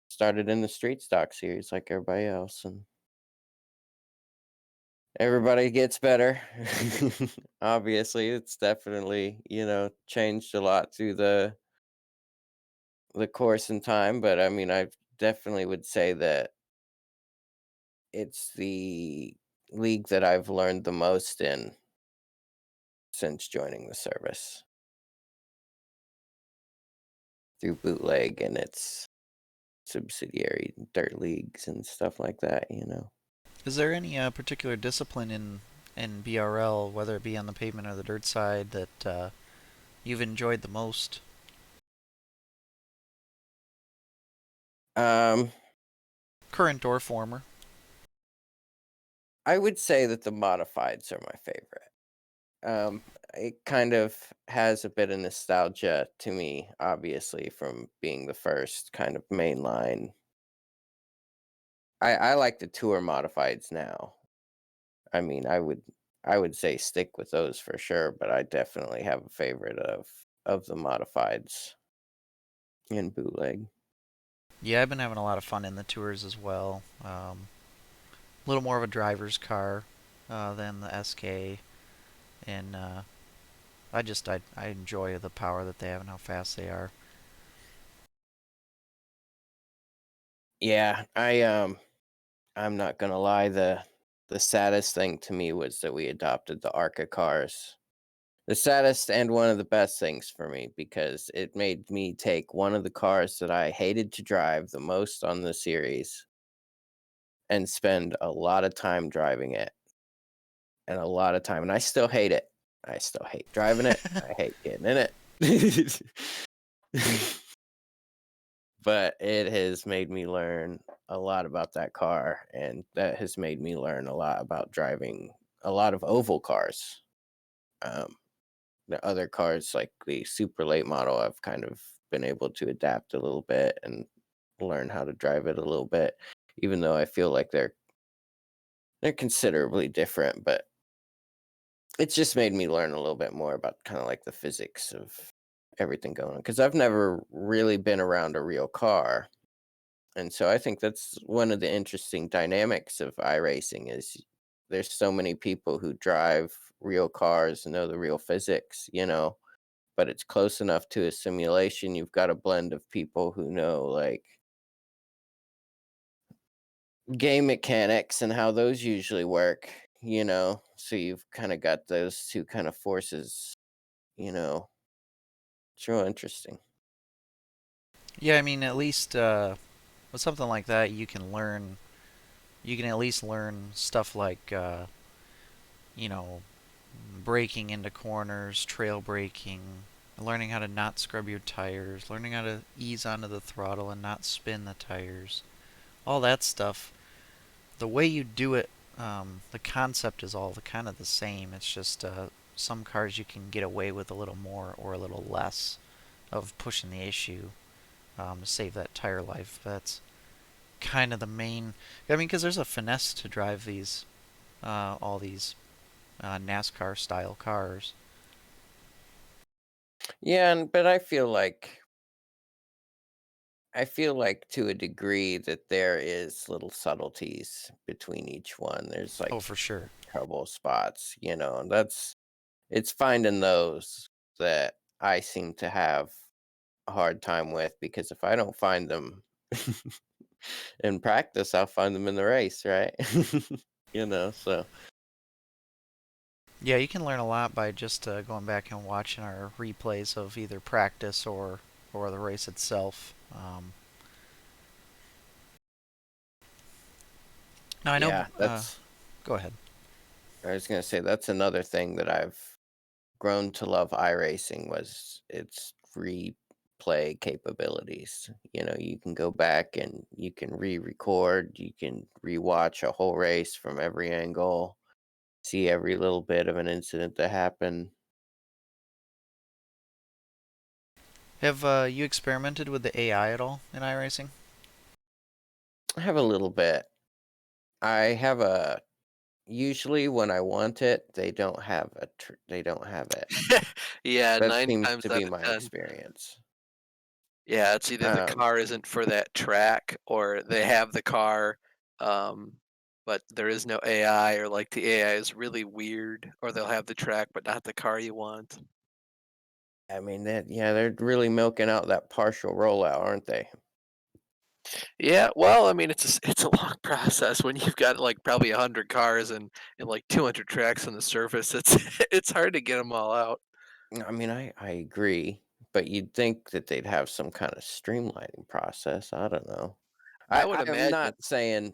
started in the street stock series like everybody else. And everybody gets better. Obviously, it's definitely, changed a lot through the course and time, but I mean, I definitely would say that it's the league that I've learned the most in since joining the service through bootleg and its subsidiary dirt leagues and stuff like that. Is there any particular discipline in BRL, whether it be on the pavement or the dirt side, that you've enjoyed the most? Um, Current or former? I would say that the modifieds are my favorite. It kind of has a bit of nostalgia to me, obviously, from being the first kind of mainline. I like the tour modifieds now. I mean, I would say stick with those for sure, but I definitely have a favorite of the modifieds in bootleg. Yeah, I've been having a lot of fun in the tours as well. A little more of a driver's car than the SK, and I enjoy the power that they have and how fast they are. Yeah, I'm not gonna lie, the saddest thing to me was that we adopted the ARCA cars. The saddest and one of the best things for me, because it made me take one of the cars that I hated to drive the most on the series and spend a lot of time driving it and a lot of time, and I still hate it. I still hate driving it. I hate getting in it. But it has made me learn a lot about that car, and that has made me learn a lot about driving a lot of oval cars. Um, the other cars, like the super late model, I've kind of been able to adapt a little bit and learn how to drive it a little bit, even though I feel like they're considerably different. But it's just made me learn a little bit more about kind of like the physics of everything going on, because I've never really been around a real car. And so I think that's one of the interesting dynamics of iRacing is there's so many people who drive real cars and know the real physics, but it's close enough to a simulation. You've got a blend of people who know like game mechanics and how those usually work. So you've kind of got those two kind of forces. It's real interesting. Yeah, I mean, at least with something like that, you can at least learn stuff like, you know, braking into corners, trail braking, learning how to not scrub your tires, learning how to ease onto the throttle and not spin the tires. All that stuff. The way you do it, the concept is all kind of the same. It's just some cars you can get away with a little more or a little less. of pushing the issue to save that tire life. That's kind of the main. I mean, because there's a finesse to drive these all these NASCAR style cars. Yeah, but I feel like to a degree that there is little subtleties between each one. There's Oh, like for sure. trouble spots, and it's finding those that I seem to have a hard time with, because if I don't find them in practice, I'll find them in the race, right? So Yeah, you can learn a lot by just going back and watching our replays of either practice or the race itself. Now I know. yeah, Go ahead. I was gonna say that's another thing that I've grown to love iRacing, was its replay capabilities. You can go back and you can re-record, you can rewatch a whole race from every angle, see every little bit of an incident that happened. Have you experimented with the AI at all in iRacing? I have a little bit. I have a Usually when I want it, they don't have it. Yeah, That nine seems times to out be of my 10. experience. Yeah, it's either the Um, car isn't for that track or they have the car, um, but there is no AI, or like the AI is really weird, or they'll have the track but not the car you want. I mean that yeah, they're really milking out that partial rollout, aren't they? Yeah, well, I mean, it's a long process when you've got like probably 100 cars and like 200 tracks on the surface. It's it's hard to get them all out. I mean, I agree, but you'd think that they'd have some kind of streamlining process. I don't know. I I would I'm imagine. not saying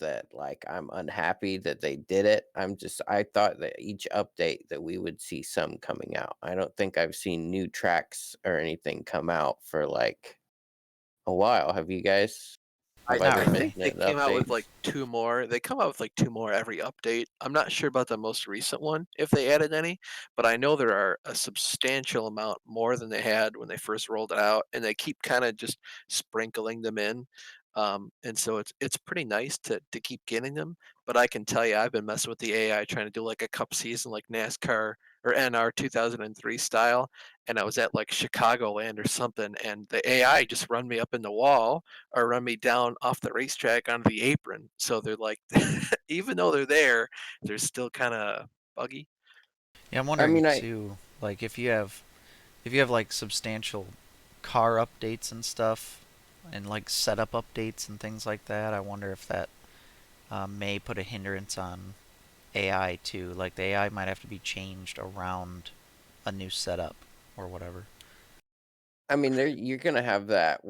that, like, I'm unhappy that they did it. I thought that each update that we would see some coming out. I don't think I've seen new tracks or anything come out for like a while. Have you guys? I Have I Not I been really. think missing they an came out with, update? like, 2 more. They come out with, like, 2 more every update. I'm not sure about the most recent one, if they added any, but I know there are a substantial amount more than they had when they first rolled it out, and they keep kinda just sprinkling them in. And so it's pretty nice to keep getting them, but I can tell you I've been messing with the AI trying to do, like, a cup season like NASCAR or NR 2003 style, and I was at, like, Chicagoland or something, and the AI just run me up in the wall or run me down off the racetrack onto the apron. So they're like, even though they're there, they're still kind of buggy. Yeah, I'm I wondering mean, too. Like if you have like substantial car updates and stuff, and like setup updates and things like that, I wonder if that may put a hindrance on AI too. Like the AI might have to be changed around a new setup or whatever. you're gonna have that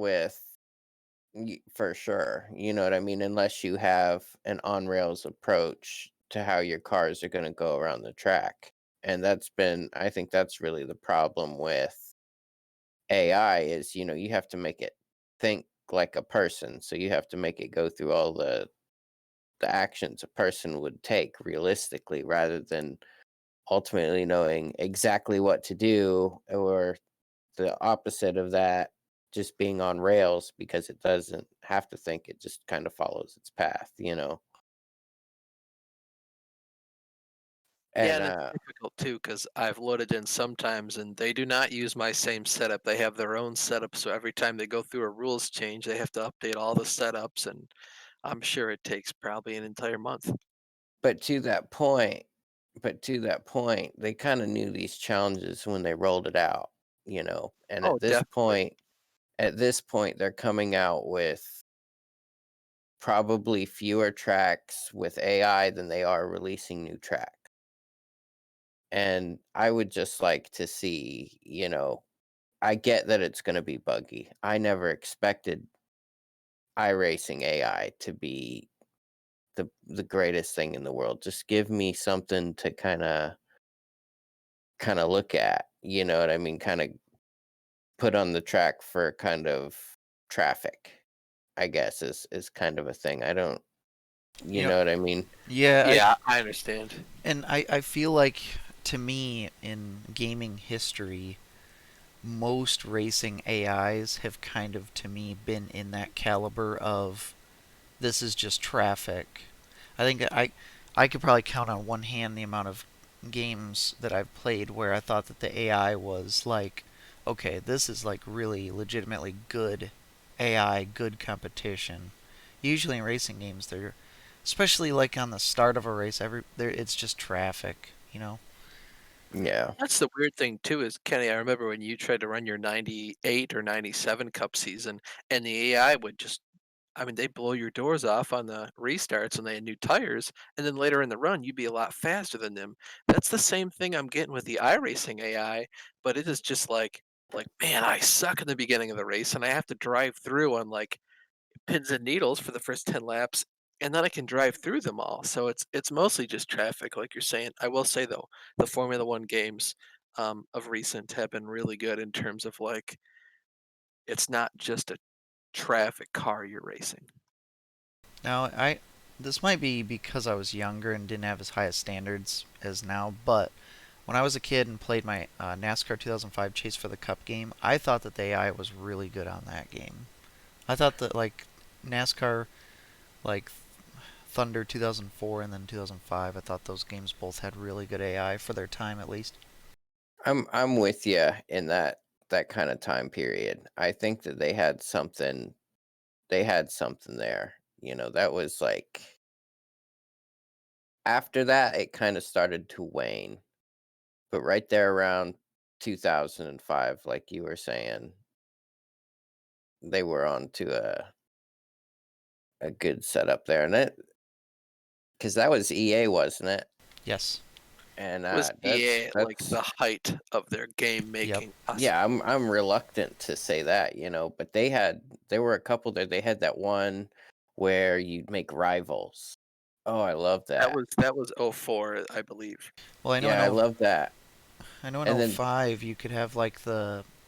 for sure. You know what I mean? Unless you have an on rails approach to how your cars are going to go around the track. And I think that's really the problem with AI is, you have to make it think like a person. So you have to make it go through all the actions a person would take realistically, rather than ultimately knowing exactly what to do, or the opposite of that, just being on rails because it doesn't have to think, it just kind of follows its path. Yeah, And and it's difficult too because I've loaded in sometimes and they do not use my same setup. They have their own setup. So every time they go through a rules change, they have to update all the setups. And I'm sure it takes probably an entire month. but to that point they kind of knew these challenges when they rolled it out. And Oh, definitely. at this point they're coming out with probably fewer tracks with AI than they are releasing new tracks. And I would just like to see. I get that it's going to be buggy. I never expected iRacing AI to be the greatest thing in the world. Just give me something to kind of look at, you know what I mean? Kind of put on the track for kind of traffic, I guess is kind of a thing. I don't, you You know, know what I mean? yeah, Yeah, I understand. I feel like to me in gaming history, most racing AIs have kind of, to me, been in that caliber of this is just traffic. I think I could probably count on one hand the amount of games that I've played where I thought that the AI was like, okay, this is like really legitimately good AI, good competition. Usually in racing games, they're especially like on the start of a race, it's just traffic, you know. Yeah. That's the weird thing too is, Kenny, I remember when you tried to run your 98 or 97 Cup season, and the AI would just, I mean, they blow your doors off on the restarts when they had new tires, and then later in the run, you'd be a lot faster than them. That's the same thing I'm getting with the iRacing AI, but it is just like, man, I suck in the beginning of the race, and I have to drive through on like pins and needles for the first 10 laps, and then I can drive through them all. So it's mostly just traffic, like you're saying. I will say though, the Formula One games of recent have been really good in terms of like it's not just a traffic car you're racing. Now, I this might be because I was younger and didn't have as high as standards as now, but when I was a kid and played my NASCAR 2005 Chase for the Cup game, I thought that the AI was really good on that game. I thought that like NASCAR, like Thunder 2004 and then 2005, I thought those games both had really good AI for their time at least. I'm with you in that kind of time period. I think that they had something there. That was like after that it kind of started to wane. But right there around 2005, like you were saying, they were on to a good setup there. And that because that was EA, wasn't it? Yes. And Was that's EA at like that's the height of their game Yep. making yeah, possibility? I'm reluctant to say that, but there were a couple there. They had that one where you'd make rivals. Oh, I love that. That was '04, I believe. Well, Yeah, I love that. I know in And then '05 you could have like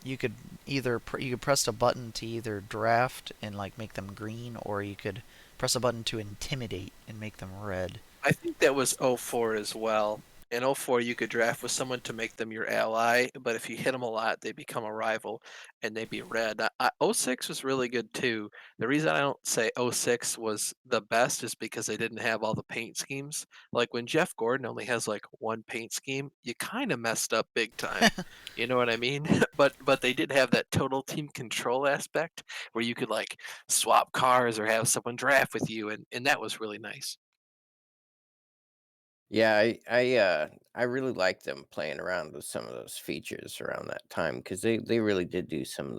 you could you could press a button to either draft and like make them green, or you could press a button to intimidate and make them red. I think that was '04 as well. In '04, you could draft with someone to make them your ally, but if you hit them a lot, they become a rival and they be red. '06 was really good too. The reason I don't say '06 was the best is because they didn't have all the paint schemes. Like when Jeff Gordon only has like one paint scheme, you kind of messed up big time. You know what I mean? But they did have that total team control aspect where you could like swap cars or have someone draft with you, and that was really nice. yeah, I really liked them playing around with some of those features around that time because they really did do some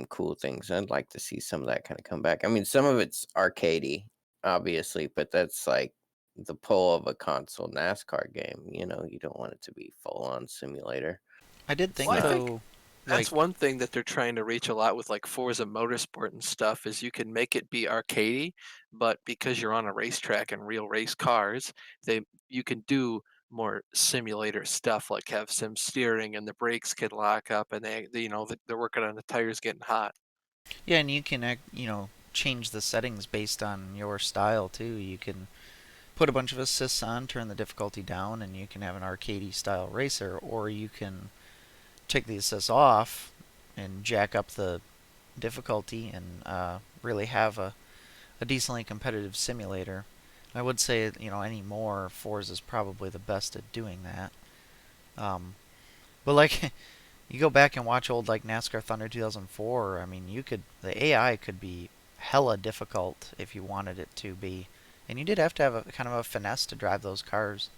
cool things. I'd like to see some of that kind of come back. I mean, some of it's arcadey, obviously, but that's like the pull of a console NASCAR game. You don't want it to be full on simulator. I did It's Well, think I not. think though, like that's one thing that they're trying to reach a lot with like Forza Motorsport and stuff is you can make it be arcadey, but because you're on a racetrack and real race cars, they you can do more simulator stuff like have some steering and the brakes can lock up and they're working on the tires getting hot. yeah, and you can change the settings based on your style too. You can put a bunch of assists on, turn the difficulty down, and you can have an arcadey style racer, or you can take the assists off and jack up the difficulty and really have a decently competitive simulator. I would say, anymore, Forza is probably the best at doing that. Um, but like, you go back and watch old like NASCAR Thunder 2004. I mean, the AI could be hella difficult if you wanted it to be, and you did have to have a kind of a finesse to drive those cars.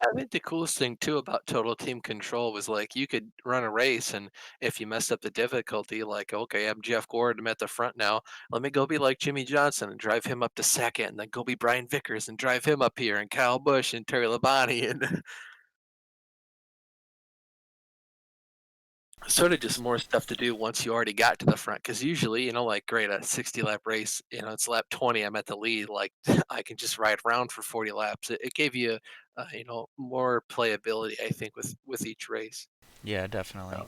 I think the coolest thing too about Total Team Control was like you could run a race, and if you messed up the difficulty, like, okay, I'm Jeff Gordon, I'm at the front now. Let me go be like Jimmy Johnson and drive him up to second, and then go be Brian Vickers and drive him up here, and Kyle Busch and Terry Labonte, and sort of just more stuff to do once you already got to the front. Because usually, like great, a 60 lap race, it's lap 20, I'm at the lead. Like I can just ride around for 40 laps. It gave you, more playability, I think, with each race. Yeah, definitely. Oh,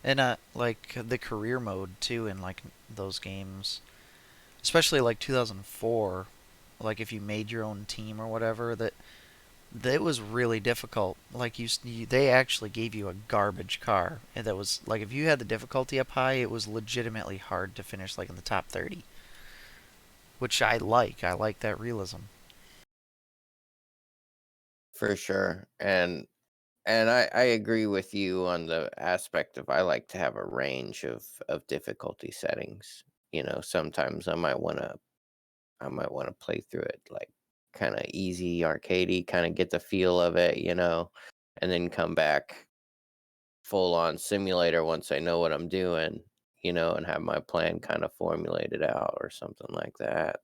And like the career mode too in like those games, especially like 2004, like if you made your own team or whatever, It was really difficult. Like they actually gave you a garbage car, and that was like if you had the difficulty up high, it was legitimately hard to finish like in the top 30, which I like. I like that realism. For sure. And I agree with you on the aspect of I like to have a range of difficulty settings. Sometimes I might want to play through it like kind of easy, arcadey, kind of get the feel of it, and then come back full on simulator once I know what I'm doing, and have my plan kind of formulated out or something like that.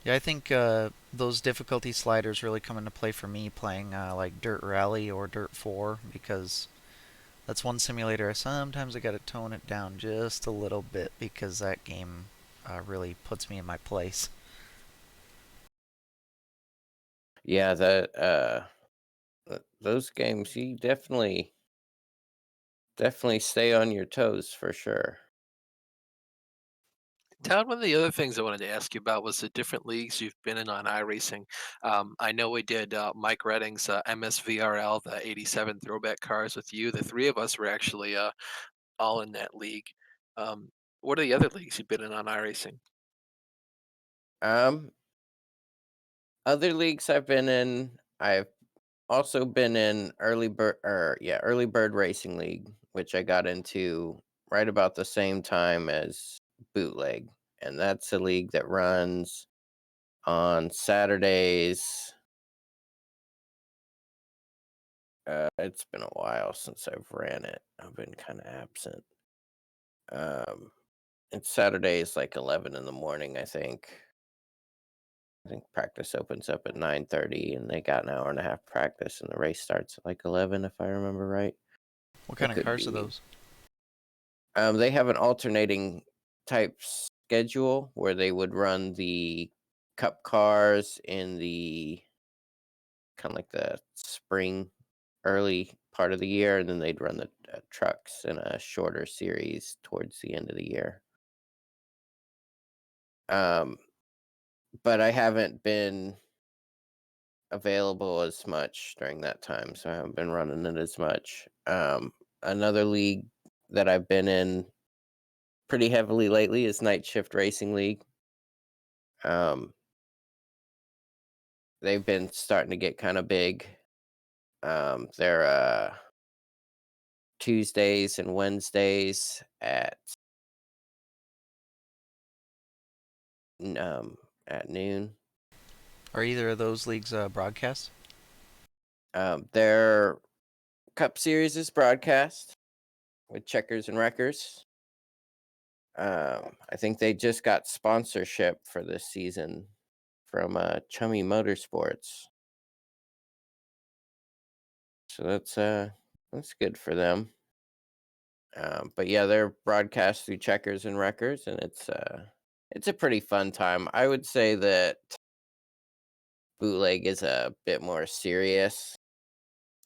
Yeah, I think those difficulty sliders really come into play for me playing like Dirt Rally or Dirt 4 because that's one simulator. Sometimes I got to tone it down just a little bit because that game really puts me in my place. Yeah, those games you definitely stay on your toes for sure. Todd, one of the other things I wanted to ask you about was the different leagues you've been in on iRacing. I know we did Mike Redding's MSVRL, the 87 throwback cars with you. The three of us were actually all in that league. Um, what are the other leagues you've been in on iRacing? Um, Other leagues I've been in, I've also been in early bird racing league, which I got into right about the same time as bootleg, and that's a league that runs on Saturdays. It's been a while since I've ran it. I've been kind of absent. Um, it's Saturdays like 11 in the morning, I think. I think practice opens up at 9:30, and they got an hour and a half practice, and the race starts at like 11, if I remember right. What I kind of could cars are be. those? They have an alternating type schedule where they would run the cup cars in the kind of like the spring, early part of the year, and then they'd run the trucks in a shorter series towards the end of the year. Um, but I haven't been available as much during that time, so I haven't been running it as much. Another league that I've been in pretty heavily lately is Night Shift Racing League. Um, they've been starting to get kind of big. They're Tuesdays and Wednesdays um, at noon. Are either of those leagues broadcast? Their Cup Series is broadcast with checkers and wreckers. I think they just got sponsorship for this season from Chummy Motorsports, so that's good for them. But yeah, they're broadcast through checkers and wreckers, and it's a pretty fun time. I would say that bootleg is a bit more serious,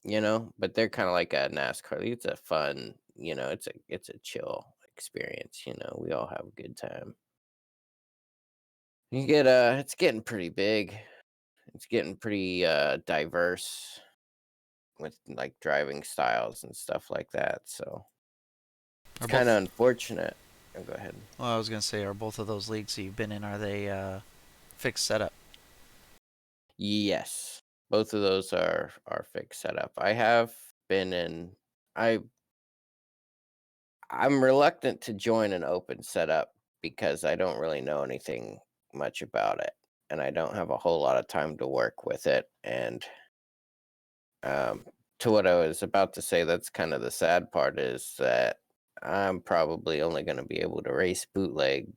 but they're kind of like a NASCAR league. It's a fun, it's a chill experience. We all have a good time. It's getting pretty big. It's getting pretty diverse with like driving styles and stuff like that. So it's Are kind of both? unfortunate. Oh, go ahead. Well, I was gonna say, are both of those leagues that you've been in are they fixed setup? Yes, both of those are fixed setup. I have been in. I I'm reluctant to join an open setup because I don't really know anything much about it, and I don't have a whole lot of time to work with it. And um, to what I was about to say, that's kind of the sad part is that I'm probably only going to be able to race bootleg,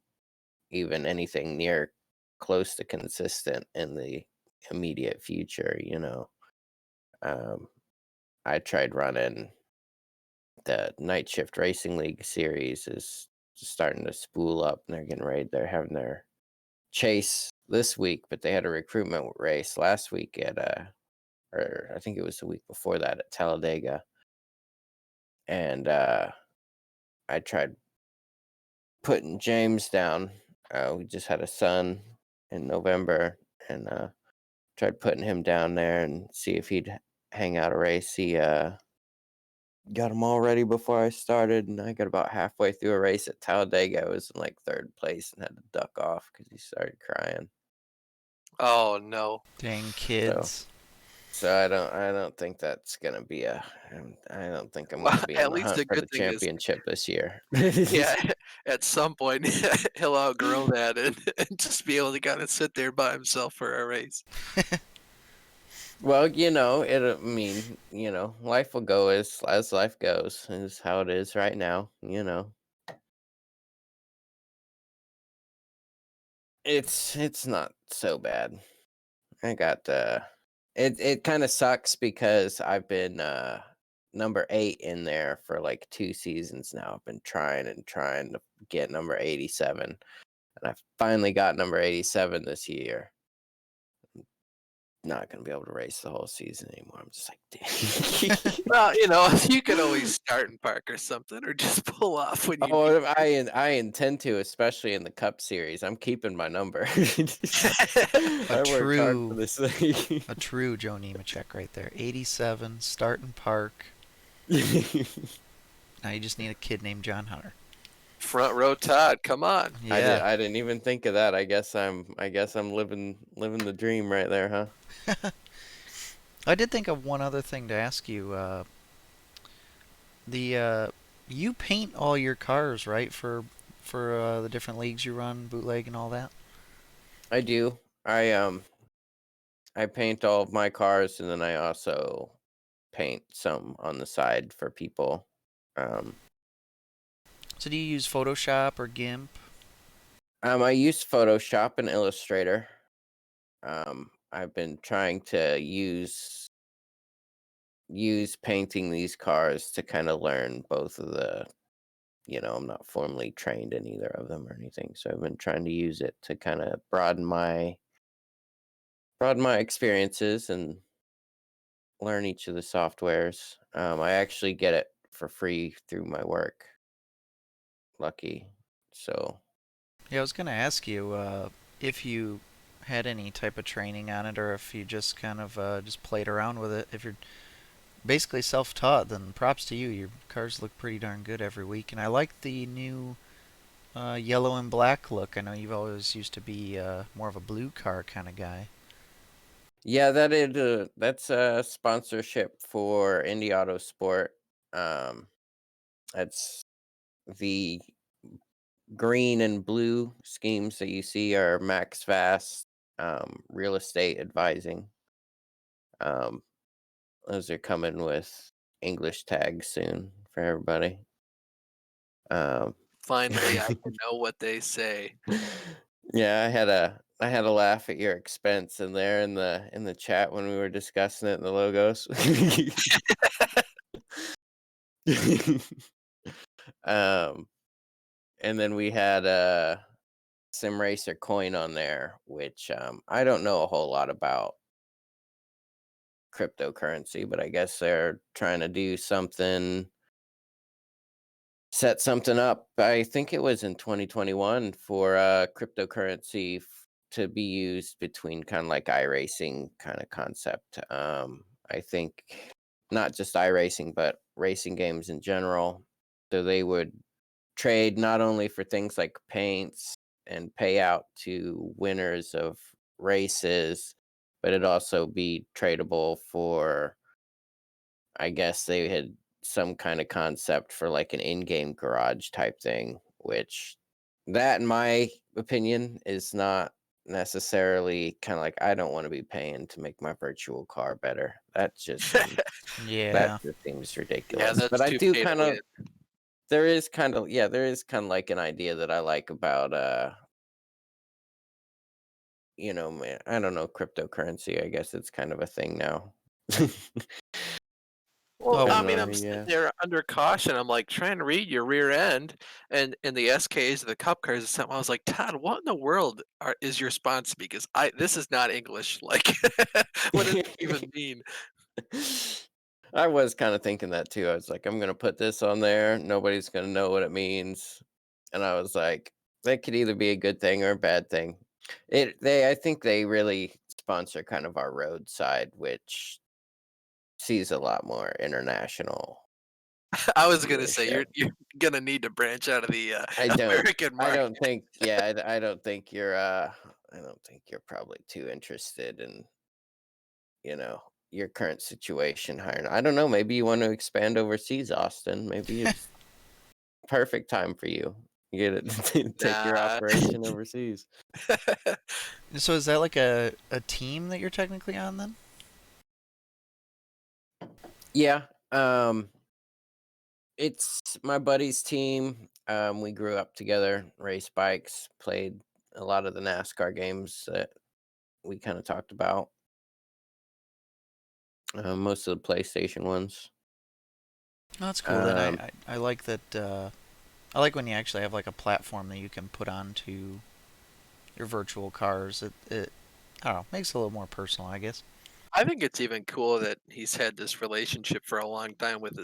even anything near close to consistent in the immediate future. Um, I tried running the Night Shift Racing League series is starting to spool up, and they're getting ready. They're having their chase this week, but they had a recruitment race last week or I think it was the week before that at Talladega, and I tried putting James down. We just had a son in November, and tried putting him down there and see if he'd hang out a race. He got them all ready before I started, and I got about halfway through a race at Talladega. I was in like third place and had to duck off because he started crying. Oh no. Dang So, kids. so I don't think that's gonna be I don't think I'm Well, gonna be in at the least hunt a for good the thing is, championship this year. yeah, at some point he'll outgrow that and just be able to kind of sit there by himself for a race. Well, I mean, life will go as life goes, is how it is right now. It's not so bad. I got it kind of sucks because I've been number 8 in there for like 2 seasons now. I've been trying and trying to get number 87, and I finally got number 87 this year. Not gonna be able to race the whole season anymore. I'm just like, dang. Well, you could always start in park or something, or just pull off when you need Oh, I intend to, especially in the Cup Series. I'm keeping my number. A I worked hard for true, this thing. a true Joe Nemechek right there. 87, starting park. Now you just need a kid named John Hunter. front row Todd. Come on. Yeah. I didn't even think of that. I guess I'm living the dream right there, huh? I did think of one other thing to ask you. The You paint all your cars, right? For the different leagues you run, bootleg and all that. I do. I paint all of my cars, and then I also paint some on the side for people. Um, So do you use Photoshop or GIMP? I use Photoshop and Illustrator. I've been trying to use painting these cars to kind of learn both of the. I'm not formally trained in either of them or anything, so I've been trying to use it to kind of broaden my experiences and learn each of the softwares. I actually get it for free through my work. Lucky. So Yeah, I was gonna ask you if you had any type of training on it, or if you just kind of just played around with it. If you're basically self-taught, then props to you. Your cars look pretty darn good every week, and I like the new yellow and black look. I know you've always used to be more of a blue car kind of guy. yeah, that's a sponsorship for Indie Autosport. Um, that's the green and blue schemes that you see are Max Fast, real estate advising. Um, those are coming with English tags soon for everybody. Um, Finally, I can know what they say. yeah, I had a laugh at your expense in there in the chat when we were discussing it in the logos. um, and then we had a Sim Racer coin on there, which I don't know a whole lot about cryptocurrency, but I guess they're trying to do something, set something up. I think it was in 2021 for cryptocurrency to be used between kind of like iRacing kind of concept. I think not just iRacing, but racing games in general. So they would trade not only for things like paints and payout to winners of races, but it'd also be tradable for, I guess they had some kind of concept for like an in-game garage type thing, which that in my opinion is not necessarily kind of like, I don't want to be paying to make my virtual car better. That Yeah. just seems Yeah, ridiculous. that's But I too do pay to kind win. of there is kind of like an idea that I like about man, I don't know, cryptocurrency. I guess it's kind of a thing now. Well, Oh, I And mean, I'm sitting yeah. there under caution. I'm like trying to read your rear end and the SKs, the cup cars, and something. I was like, Todd, what in the world is your sponsor? Because this is not English. Like, what does it even mean? I was kind of thinking that too. I was like, I'm gonna put this on there. Nobody's gonna know what it means. And I was like, that could either be a good thing or a bad thing. I think they really sponsor kind of our road side, which sees a lot more international I was gonna say viewership. you're gonna need to branch out of the I don't American I market. don't think yeah, I don't think I don't think you're probably too interested in, you know, your current situation hiring. I don't know, maybe you want to expand overseas, Austin. Maybe it's perfect time for you. You get it take your Nah. operation overseas. So is that like a team that you're technically on then? Yeah. It's my buddy's team. We grew up together, raced bikes, played a lot of the NASCAR games that we kind of talked about. Most of the PlayStation ones. Oh, that's cool. Then Um, I like that. I like when you actually have like a platform that you can put onto your virtual cars. It I don't know, makes it a little more personal, I guess. I think it's even cool that he's had this relationship for a long time with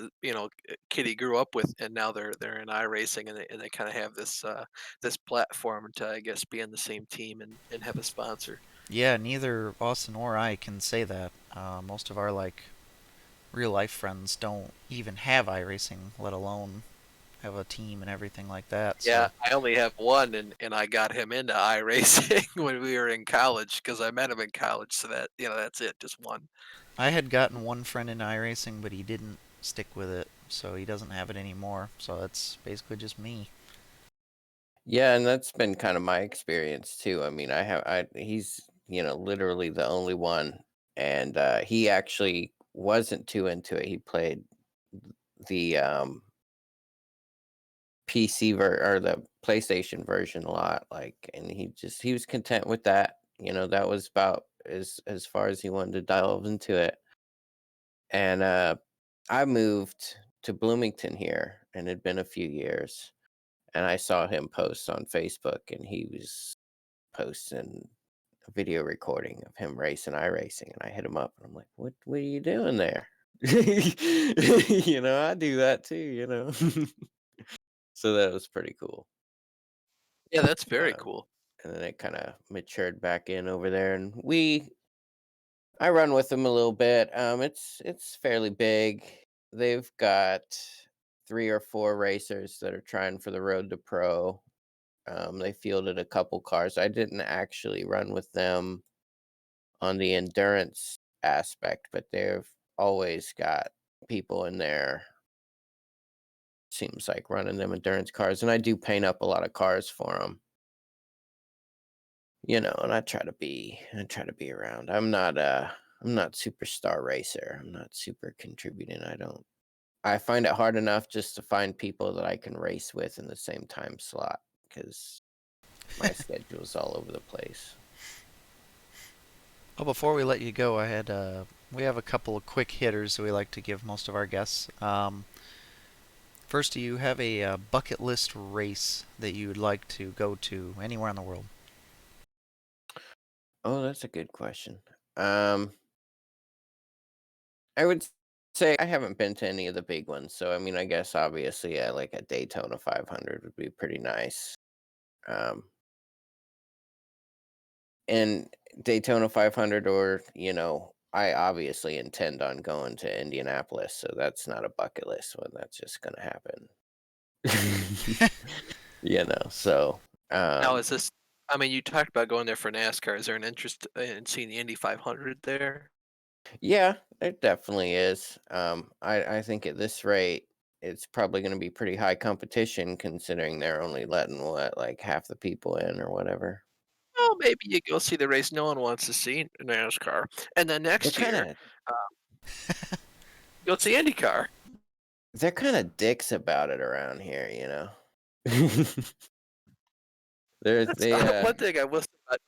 kid he grew up with, and now they're in iRacing, and they kind of have this platform to, I guess, be on the same team and have a sponsor. Yeah, neither Austin or I can say that. Most of our like real life friends don't even have iRacing, let alone have a team and everything like that. Yeah, So I only have one, and I got him into iRacing when we were in college because I met him in college. So that that's it, just one. I had gotten one friend in iRacing, but he didn't stick with it, so he doesn't have it anymore. So it's basically just me. yeah, and that's been kind of my experience too. I mean, he's, literally the only one, and he actually wasn't too into it. He played the or the PlayStation version a lot, like, and he was content with that. That was about as far as he wanted to delve into it. And I moved to Bloomington here, and it'd been a few years, and I saw him post on Facebook, and he was posting a video recording of him racing iRacing, and I hit him up, and I'm like, "What are you doing there?" I do that too. So that was pretty cool. Yeah, that's very Uh, cool. and then it kind of matured back in over there, and I run with them a little bit. It's fairly big. They've got 3 or 4 racers that are trying for the road to pro. They fielded a couple cars. I didn't actually run with them on the endurance aspect, but they've always got people in there. Seems like running them endurance cars, and I do paint up a lot of cars for them. And I try to be around. I'm not superstar racer. I'm not super contributing. I find it hard enough just to find people that I can race with in the same time slot because my schedule's all over the place. Well, before we let you go, we have a couple of quick hitters that we like to give most of our guests. First, do you have a bucket list race that you would like to go to anywhere in the world? Oh, that's a good question. Um, I would say I haven't been to any of the big ones, so I mean, I guess obviously, like a Daytona 500 would be pretty nice. Um, and Daytona 500, or I obviously intend on going to Indianapolis, so that's not a bucket list one. That's just gonna happen. So Now, um, is this? I mean, you talked about going there for NASCAR. Is there an interest in seeing the Indy 500 there? yeah, it definitely is. I think at this rate, it's probably going to be pretty high competition considering they're only letting what, like half the people in or whatever. Well, maybe you go see the race no one wants to see in NASCAR, and then They're next kind year, of uh, go see IndyCar. they're kind of dicks about it around here. they're That's they one thing I will say about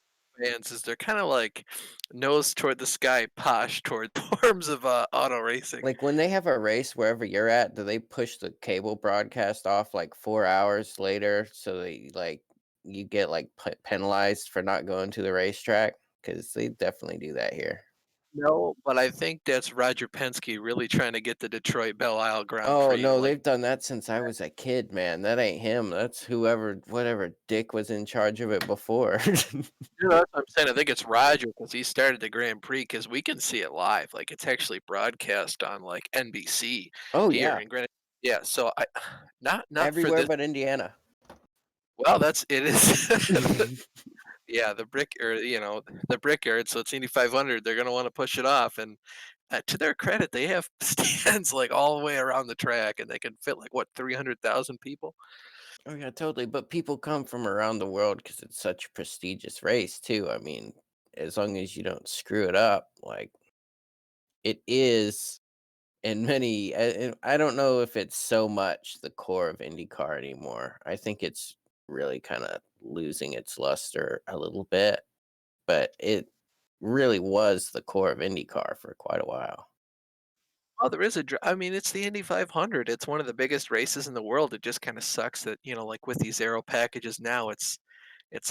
fans is they're kind of like nose toward the sky, posh toward forms of auto racing. Like, when they have a race wherever you're at, do they push the cable broadcast off, like, 4 hours later so you get, like, penalized for not going to the racetrack? Because they definitely do that here. No, but I think that's Roger Penske really trying to get the Detroit Belle Isle Grand Oh Prix. no, Like, they've done that since I was a kid, man. That ain't him. That's whatever dick was in charge of it before. you know, that's what I'm saying. I think it's Roger because he started the Grand Prix because we can see it live. Like, it's actually broadcast on like NBC Oh here yeah, in Greenwich. Yeah, so I not for everywhere this. but Indiana. Well, that's it is. Yeah, the brick or the brickyard. So it's Indy 500. They're gonna want to push it off, and to their credit, they have stands like all the way around the track, and they can fit like what 300,000 people. Oh yeah, totally. But people come from around the world because it's such a prestigious race too. I mean, as long as you don't screw it up, like it is in many. And I don't know if it's so much the core of IndyCar anymore. I think it's really kind of losing its luster a little bit, but it really was the core of IndyCar for quite a while. Oh, there is I mean, it's the Indy 500. It's one of the biggest races in the world. It just kind of sucks that like with these aero packages now, it's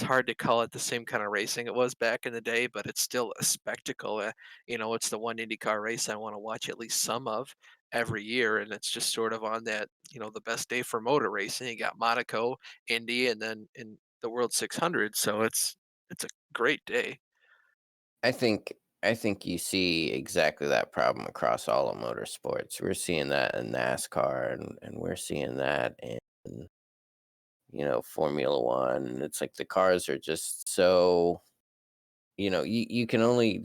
hard to call it the same kind of racing it was back in the day, but it's still a spectacle. It's the one IndyCar race I want to watch at least some of every year, and it's just sort of on that, the best day for motor racing. You got Monaco, Indy, and then in the World 600. So it's a great day. I think you see exactly that problem across all of motorsports. We're seeing that in NASCAR and we're seeing that in Formula One. And it's like the cars are just so you can only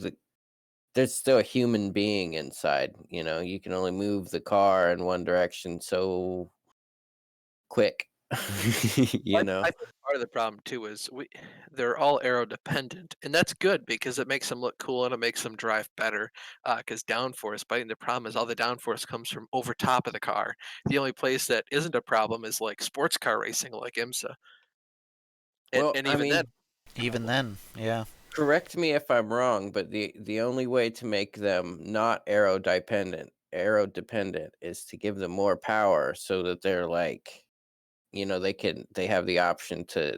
there's still a human being inside, you can only move the car in one direction so quick. I you know. I think part of the problem too is they're all aero dependent, and that's good because it makes them look cool and it makes them drive better. Because downforce, but the problem is all the downforce comes from over top of the car. The only place that isn't a problem is like sports car racing, like IMSA, and Well, and I even then, mean, Even then, yeah. correct me if I'm wrong, but the only way to make them not aero dependent is to give them more power so that they're like, they have the option to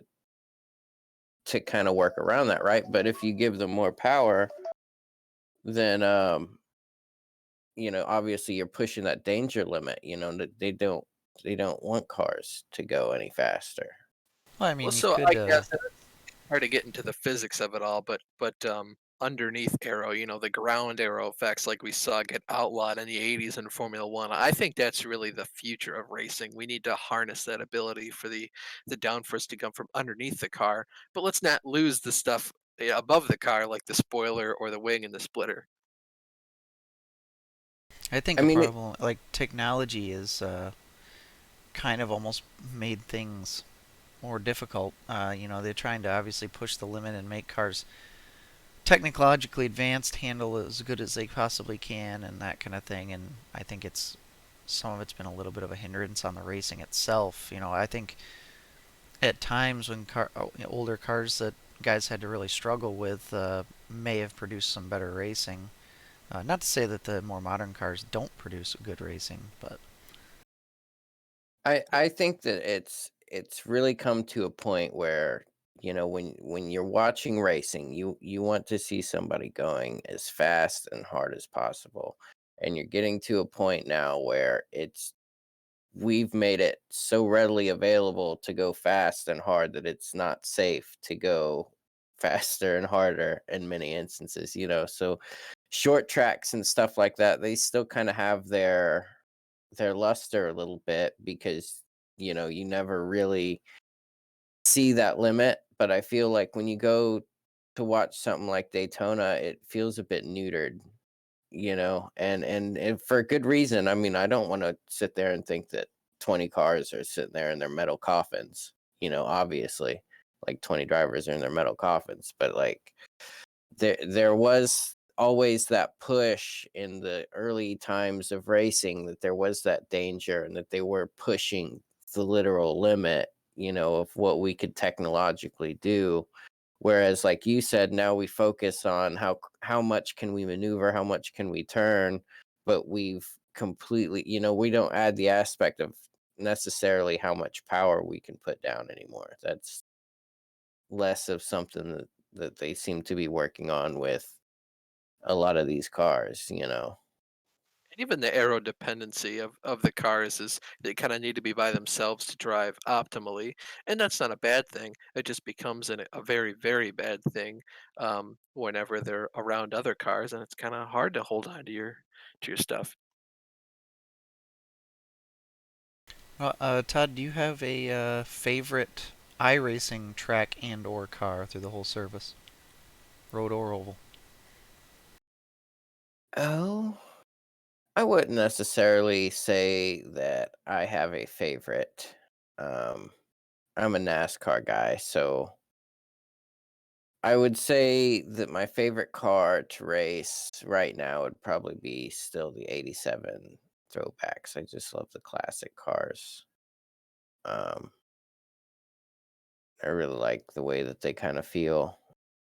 kind of work around that, right? But if you give them more power, then obviously you're pushing that danger limit, that they don't want cars to go any faster. Well, I well, mean, you so could. I guess hard to get into the physics of it all, but underneath aero, the ground aero effects like we saw get outlawed in the 80s in Formula One. I think that's really the future of racing. We need to harness that ability for the downforce to come from underneath the car, but let's not lose the stuff above the car like the spoiler or the wing and the splitter. I think I a mean, problem like technology is kind of almost made things more difficult. They're trying to obviously push the limit and make cars technologically advanced, handle as good as they possibly can, and that kind of thing. And I think it's some of it's been a little bit of a hindrance on the racing itself. I think at times when older cars that guys had to really struggle with may have produced some better racing. Not to say that the more modern cars don't produce good racing, but I think that it's really come to a point where when you're watching racing, you want to see somebody going as fast and hard as possible, and you're getting to a point now where we've made it so readily available to go fast and hard that it's not safe to go faster and harder in many instances, so short tracks and stuff like that, they still kind of have their luster a little bit because you never really see that limit, but I feel like when you go to watch something like Daytona, it feels a bit neutered, and for good reason. I mean, I don't want to sit there and think that 20 cars are sitting there in their metal coffins, obviously, like 20 drivers are in their metal coffins, but like there was always that push in the early times of racing, that there was that danger and that they were pushing the literal limit, of what we could technologically do. Whereas, like you said, now we focus on how much can we maneuver, how much can we turn, but we've completely, we don't add the aspect of necessarily how much power we can put down anymore. That's less of something that they seem to be working on with a lot of these cars, you know. Even the aero dependency of the cars is they kind of need to be by themselves to drive optimally, and that's not a bad thing. It just becomes a very very bad thing whenever they're around other cars, and it's kind of hard to hold on to your stuff. Todd, do you have a favorite iRacing track and or car through the whole service, road or oval? Oh, I wouldn't necessarily say that I have a favorite. Um, I'm a NASCAR guy, so I would say that my favorite car to race right now would probably be still the '87 throwbacks. I just love the classic cars. Um, I really like the way that they kind of feel.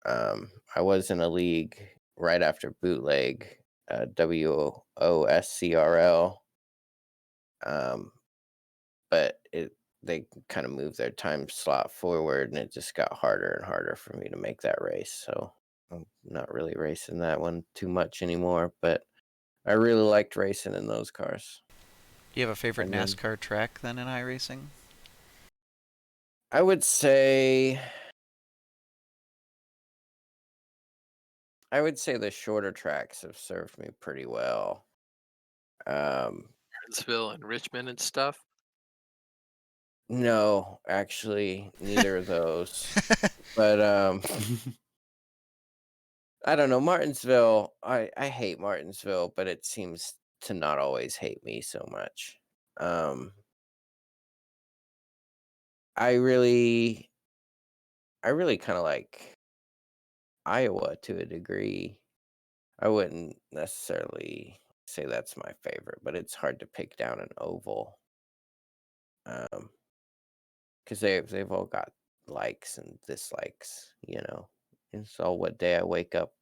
I was in a league right after bootleg, WOSCRL, um, but they kind of moved their time slot forward, and it just got harder and harder for me to make that race. So I'm not really racing that one too much anymore. But I really liked racing in those cars. Do you have a favorite And then NASCAR track then in iRacing? I would say the shorter tracks have served me pretty well. Um, Burnsville and Richmond and stuff. no, actually, neither of those. But I don't know, Martinsville. I hate Martinsville, but it seems to not always hate me so much. Um, I really, I really kind of like Iowa to a degree. I wouldn't necessarily say that's my favorite, but it's hard to pick down an oval. Um, because they've all got likes and dislikes, you know. It's all what day I wake up.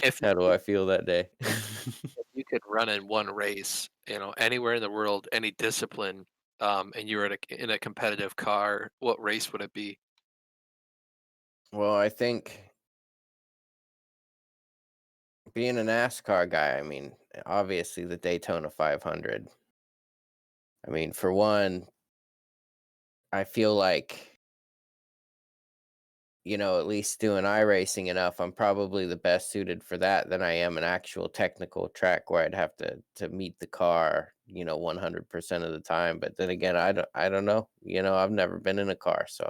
If How do I feel that day? you could run in one race, anywhere in the world, any discipline, and you were in a competitive car, what race would it be? Well, I think being a NASCAR guy, I mean, obviously the Daytona 500. I mean, for one, I feel like, at least doing iRacing enough, I'm probably the best suited for that than I am an actual technical track where I'd have to meet the car, 100% of the time. But then again, I don't know. I've never been in a car, so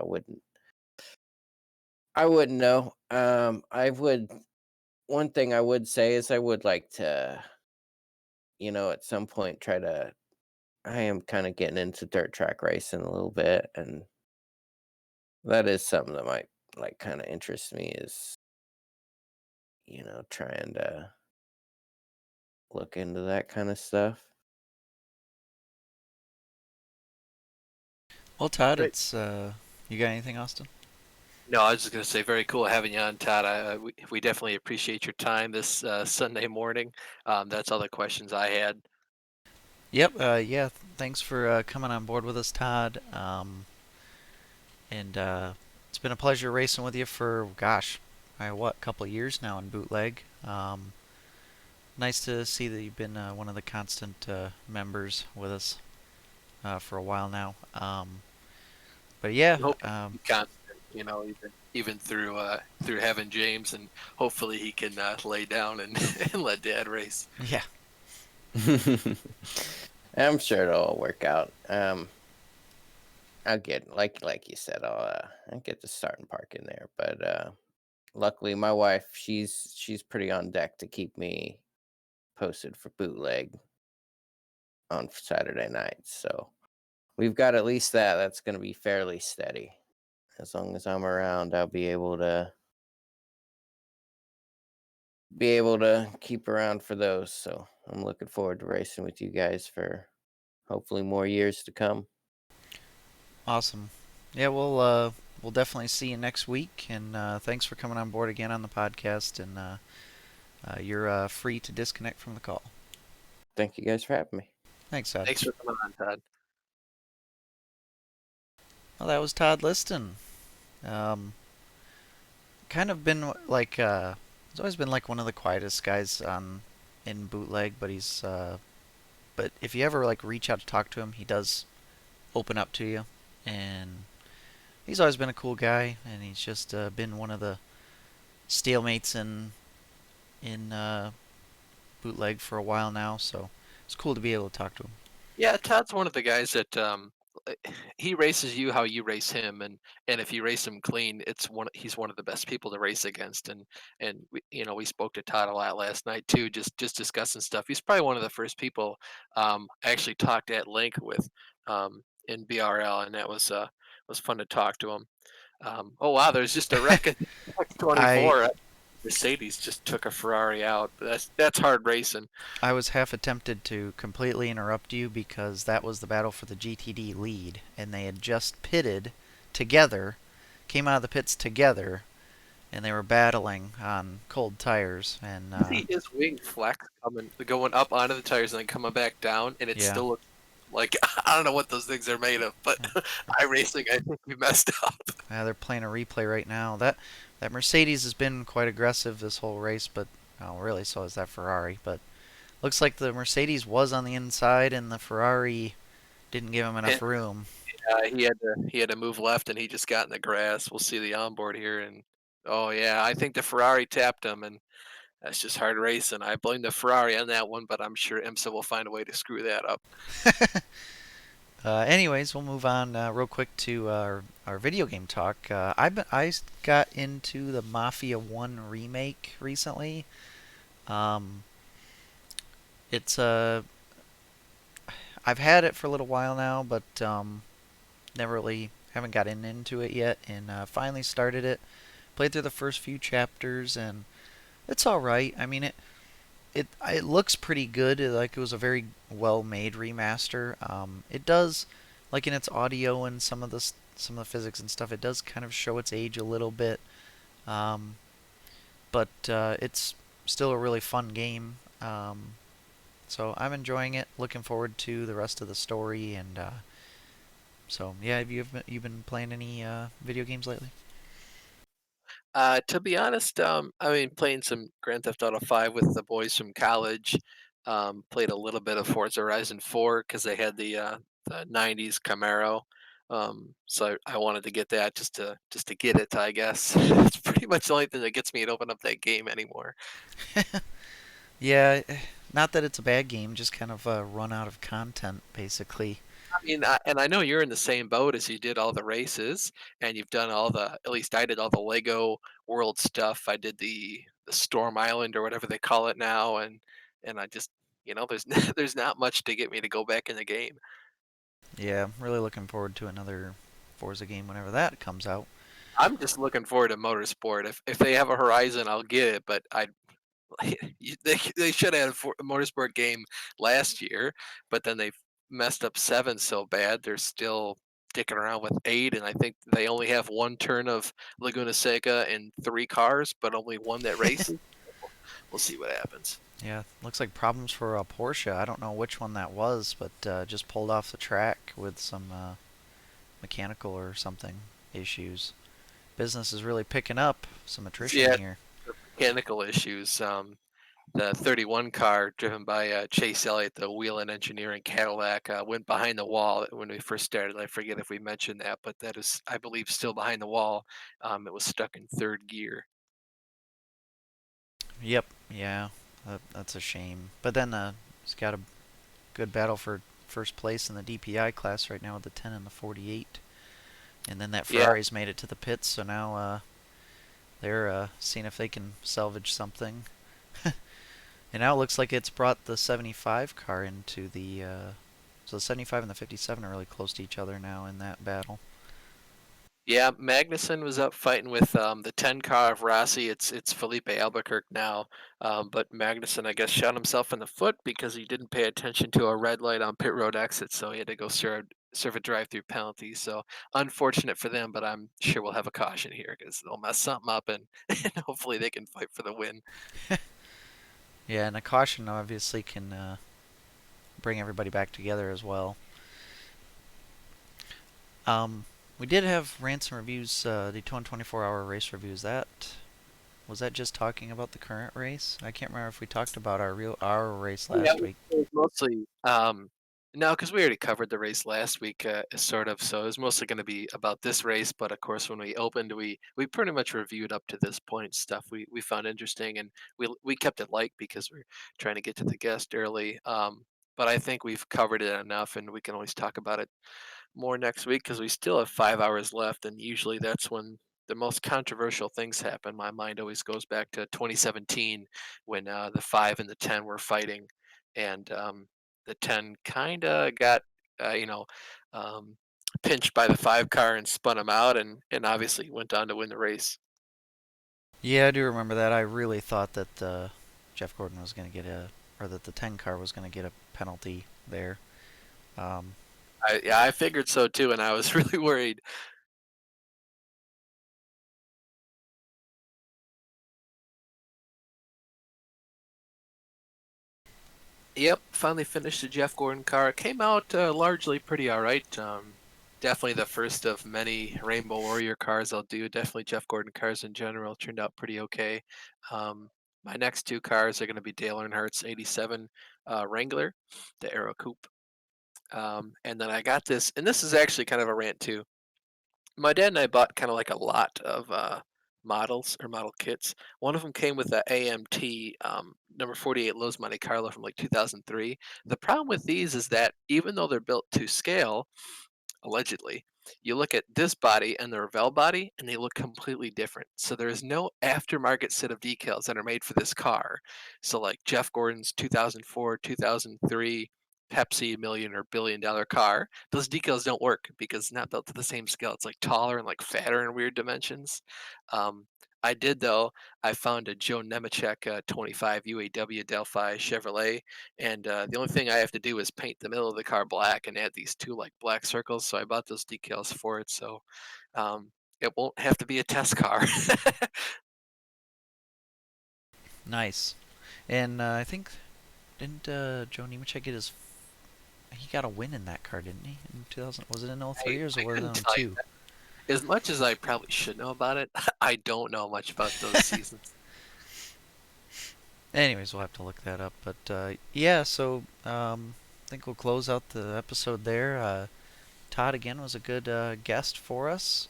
I wouldn't know. I would One thing I would say is I would like to, at some point try to I am kind of getting into dirt track racing a little bit, and that is something that might like kind of interest me is, trying to look into that kind of stuff. Well, Todd, Great. it's you got anything, Austin? No, I was just going to say, very cool having you on, Todd. We definitely appreciate your time this Sunday morning. That's all the questions I had. Yep. Yeah. Thanks for coming on board with us, Todd. And it's been a pleasure racing with you for gosh, couple of years now in bootleg. Nice to see that you've been one of the constant members with us for a while now. But yeah, And hope he constant, even through having James, and hopefully he can lay down and and let Dad race. yeah. I'm sure it'll all work out. I'll get like you said, I'll get the starting park in there. But luckily, my wife, she's pretty on deck to keep me posted for bootleg on Saturday nights. So we've got at least that. That's going to be fairly steady. As long as I'm around, I'll be able to keep around for those. So I'm looking forward to racing with you guys for hopefully more years to come. Awesome. Yeah, we'll definitely see you next week. And thanks for coming on board again on the podcast. And you're free to disconnect from the call. Thank you guys for having me. Thanks, Todd. Thanks for coming on, Todd. Well, that was Todd Liston. Um, kind of been like He's always been like one of the quietest guys on in bootleg, but but if you ever like reach out to talk to him, he does open up to you, and he's always been a cool guy, and he's just been one of the stalemates in bootleg for a while now. So it's cool to be able to talk to him. Yeah, Todd's one of the guys that uh, he races you how you race him, and if you race him clean, he's one of the best people to race against. And we spoke to Todd a lot last night too, just discussing stuff. He's probably one of the first people I actually talked at length with in BRL, and that was fun to talk to him. Oh wow, there's just a wreck in I 24. Mercedes just took a Ferrari out. That's hard racing. I was half tempted to completely interrupt you because that was the battle for the GTD lead, and they had just pitted together, came out of the pits together, and they were battling on cold tires. And You see his wing flex going up onto the tires and then coming back down, and it yeah, still looks like I don't know what those things are made of, but iRacing, I think we messed up. they're playing a replay right now. That Mercedes has been quite aggressive this whole race, but well, really so is that Ferrari. But looks like the Mercedes was on the inside, and the Ferrari didn't give him enough And room. he had to move left, and he just got in the grass. We'll see the onboard here, and oh yeah, I think the Ferrari tapped him, and that's just hard racing. I blame the Ferrari on that one, but I'm sure IMSA will find a way to screw that up. Anyways, we'll move on real quick to our video game talk. I got into the Mafia 1 remake recently. Um, it's I've had it for a little while now, but never really haven't gotten into it yet, and finally started it. Played through the first few chapters, and it's all right. I mean, it looks pretty good. Like it was a very well made remaster. It does, like in its audio and some of the physics and stuff. It does kind of show its age a little bit, um, but it's still a really fun game. So I'm enjoying it. Looking forward to the rest of the story. And so yeah, you been playing any video games lately? To be honest, I mean, playing some Grand Theft Auto 5 with the boys from college. Played a little bit of Forza Horizon 4 because they had the '90s Camaro. So I wanted to get that just to get it, I guess. It's pretty much the only thing that gets me to open up that game anymore. Yeah, not that it's a bad game, just kind of run out of content basically. I mean, and I know you're in the same boat as you did all the races, and you've done at least I did all the Lego World stuff. I did the Storm Island or whatever they call it now, and I just, there's there's not much to get me to go back in the game. Yeah, I'm really looking forward to another Forza game whenever that comes out. I'm just looking forward to motorsport. If they have a Horizon, I'll get it, but they should have had a motorsport game last year, but then they messed up 7 so bad. They're still dicking around with 8, and I think they only have one turn of Laguna Seca and 3 cars, but only one that races. We'll see what happens. Yeah, looks like problems for a Porsche. I don't know which one that was, but just pulled off the track with some mechanical or something issues. Business is really picking up. Some attrition Yeah, here. mechanical issues. The 31 car driven by Chase Elliott, the wheel and engineering Cadillac, went behind the wall when we first started. I forget if we mentioned that, but that is, I believe, still behind the wall. It was stuck in third gear. Yep, yeah, that's a shame. But then it's got a good battle for first place in the DPI class right now with the 10 and the 48. And then that Yeah, Ferrari's made it to the pits, so now they're seeing if they can salvage something. And now it looks like it's brought the 75 car into the. So the 75 and the 57 are really close to each other now in that battle. yeah. Magnussen was up fighting with the 10 car of Rossi. It's Felipe Albuquerque now, but Magnussen, I guess, shot himself in the foot because he didn't pay attention to a red light on pit road exit, so he had to go serve a drive-through penalty. So unfortunate for them, but I'm sure we'll have a caution here because they'll mess something up and hopefully they can fight for the win. Yeah, and a caution obviously can bring everybody back together as well. Um, we did have rants and reviews, Daytona 24-hour race reviews. That Was that just talking about the current race? I can't remember if we talked about our race Yeah, last week. it was mostly no, because we already covered the race last week, sort of. So it was mostly going to be about this race. But of course, when we opened, we pretty much reviewed up to this point stuff we found interesting, and we kept it light because we're trying to get to the guest early. But I think we've covered it enough, and we can always talk about it more next week because we still have 5 hours left, and usually that's when the most controversial things happen. My mind always goes back to 2017 when the 5 and the 10 were fighting, and the 10 kind of got, uh, you know, um, pinched by the 5 car and spun him out, and obviously went on to win the race. Yeah, I do remember that. I really thought that Jeff Gordon was going to get or that the 10 car was going to get a penalty there. Um, Yeah, I figured so too, and I was really worried. Yep, finally finished the Jeff Gordon car. Came out largely pretty all right. Definitely the first of many Rainbow Warrior cars I'll do. Definitely Jeff Gordon cars in general turned out pretty okay. Um, my next 2 cars are going to be Dale Earnhardt's '87 Wrangler, the Aero Coupe, and then I got this, and this is actually kind of a rant too. My dad and I bought kind of like a lot of models or model kits. One of them came with the AMT number 48 Lowe's Monte Carlo from like 2003. The problem with these is that even though they're built to scale, allegedly, you look at this body and the Revell body, and they look completely different. So there's no aftermarket set of decals that are made for this car. So like Jeff Gordon's 2004, 2003 Pepsi million or billion dollar car, those decals don't work because it's not built to the same scale. It's like taller and like fatter in weird dimensions. Um, I did though. I found a Joe Nemechek 25 UAW Delphi Chevrolet, and the only thing I have to do is paint the middle of the car black and add these 2 like black circles. So I bought those decals for it, so um, it won't have to be a test car. nice. And I think didn't Joe Nemechek get his? He got a win in that car, didn't he? In 2000, was it in I, '03 or was I it couldn't in tell you '02? that. As much as I probably should know about it, I don't know much about those seasons. Anyways, we'll have to look that up. But yeah, so I think we'll close out the episode there. Todd again was a good guest for us,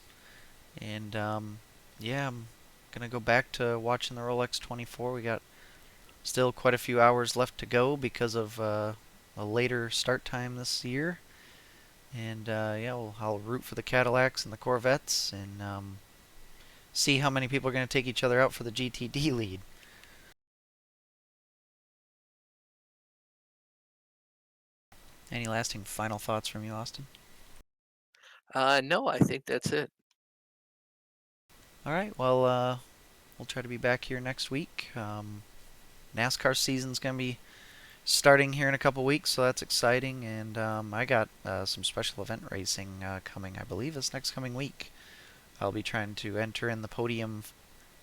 and yeah, I'm gonna go back to watching the Rolex 24. We got still quite a few hours left to go because of a later start time this year. And yeah, I'll root for the Cadillacs and the Corvettes and see how many people are going to take each other out for the GTD lead. Any lasting final thoughts from you, Austin? No, I think that's it. All right, well, we'll try to be back here next week. NASCAR season's going to be starting here in a couple weeks, so that's exciting. And I got some special event racing coming, I believe, this next coming week. I'll be trying to enter in the Podium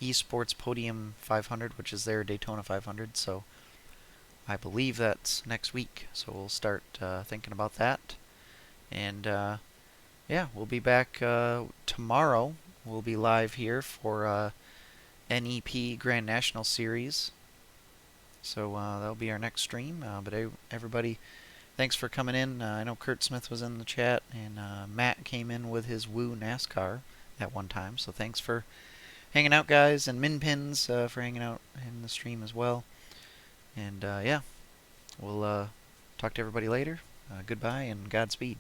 Esports Podium 500, which is their Daytona 500. So I believe that's next week. So we'll start thinking about that. And yeah, we'll be back tomorrow. We'll be live here for NEP Grand National Series. So that'll be our next stream. But everybody, thanks for coming in. I know Kurt Smith was in the chat, and Matt came in with his Woo NASCAR at one time. So thanks for hanging out, guys, and Minpins for hanging out in the stream as well. And yeah, we'll talk to everybody later. Goodbye and Godspeed.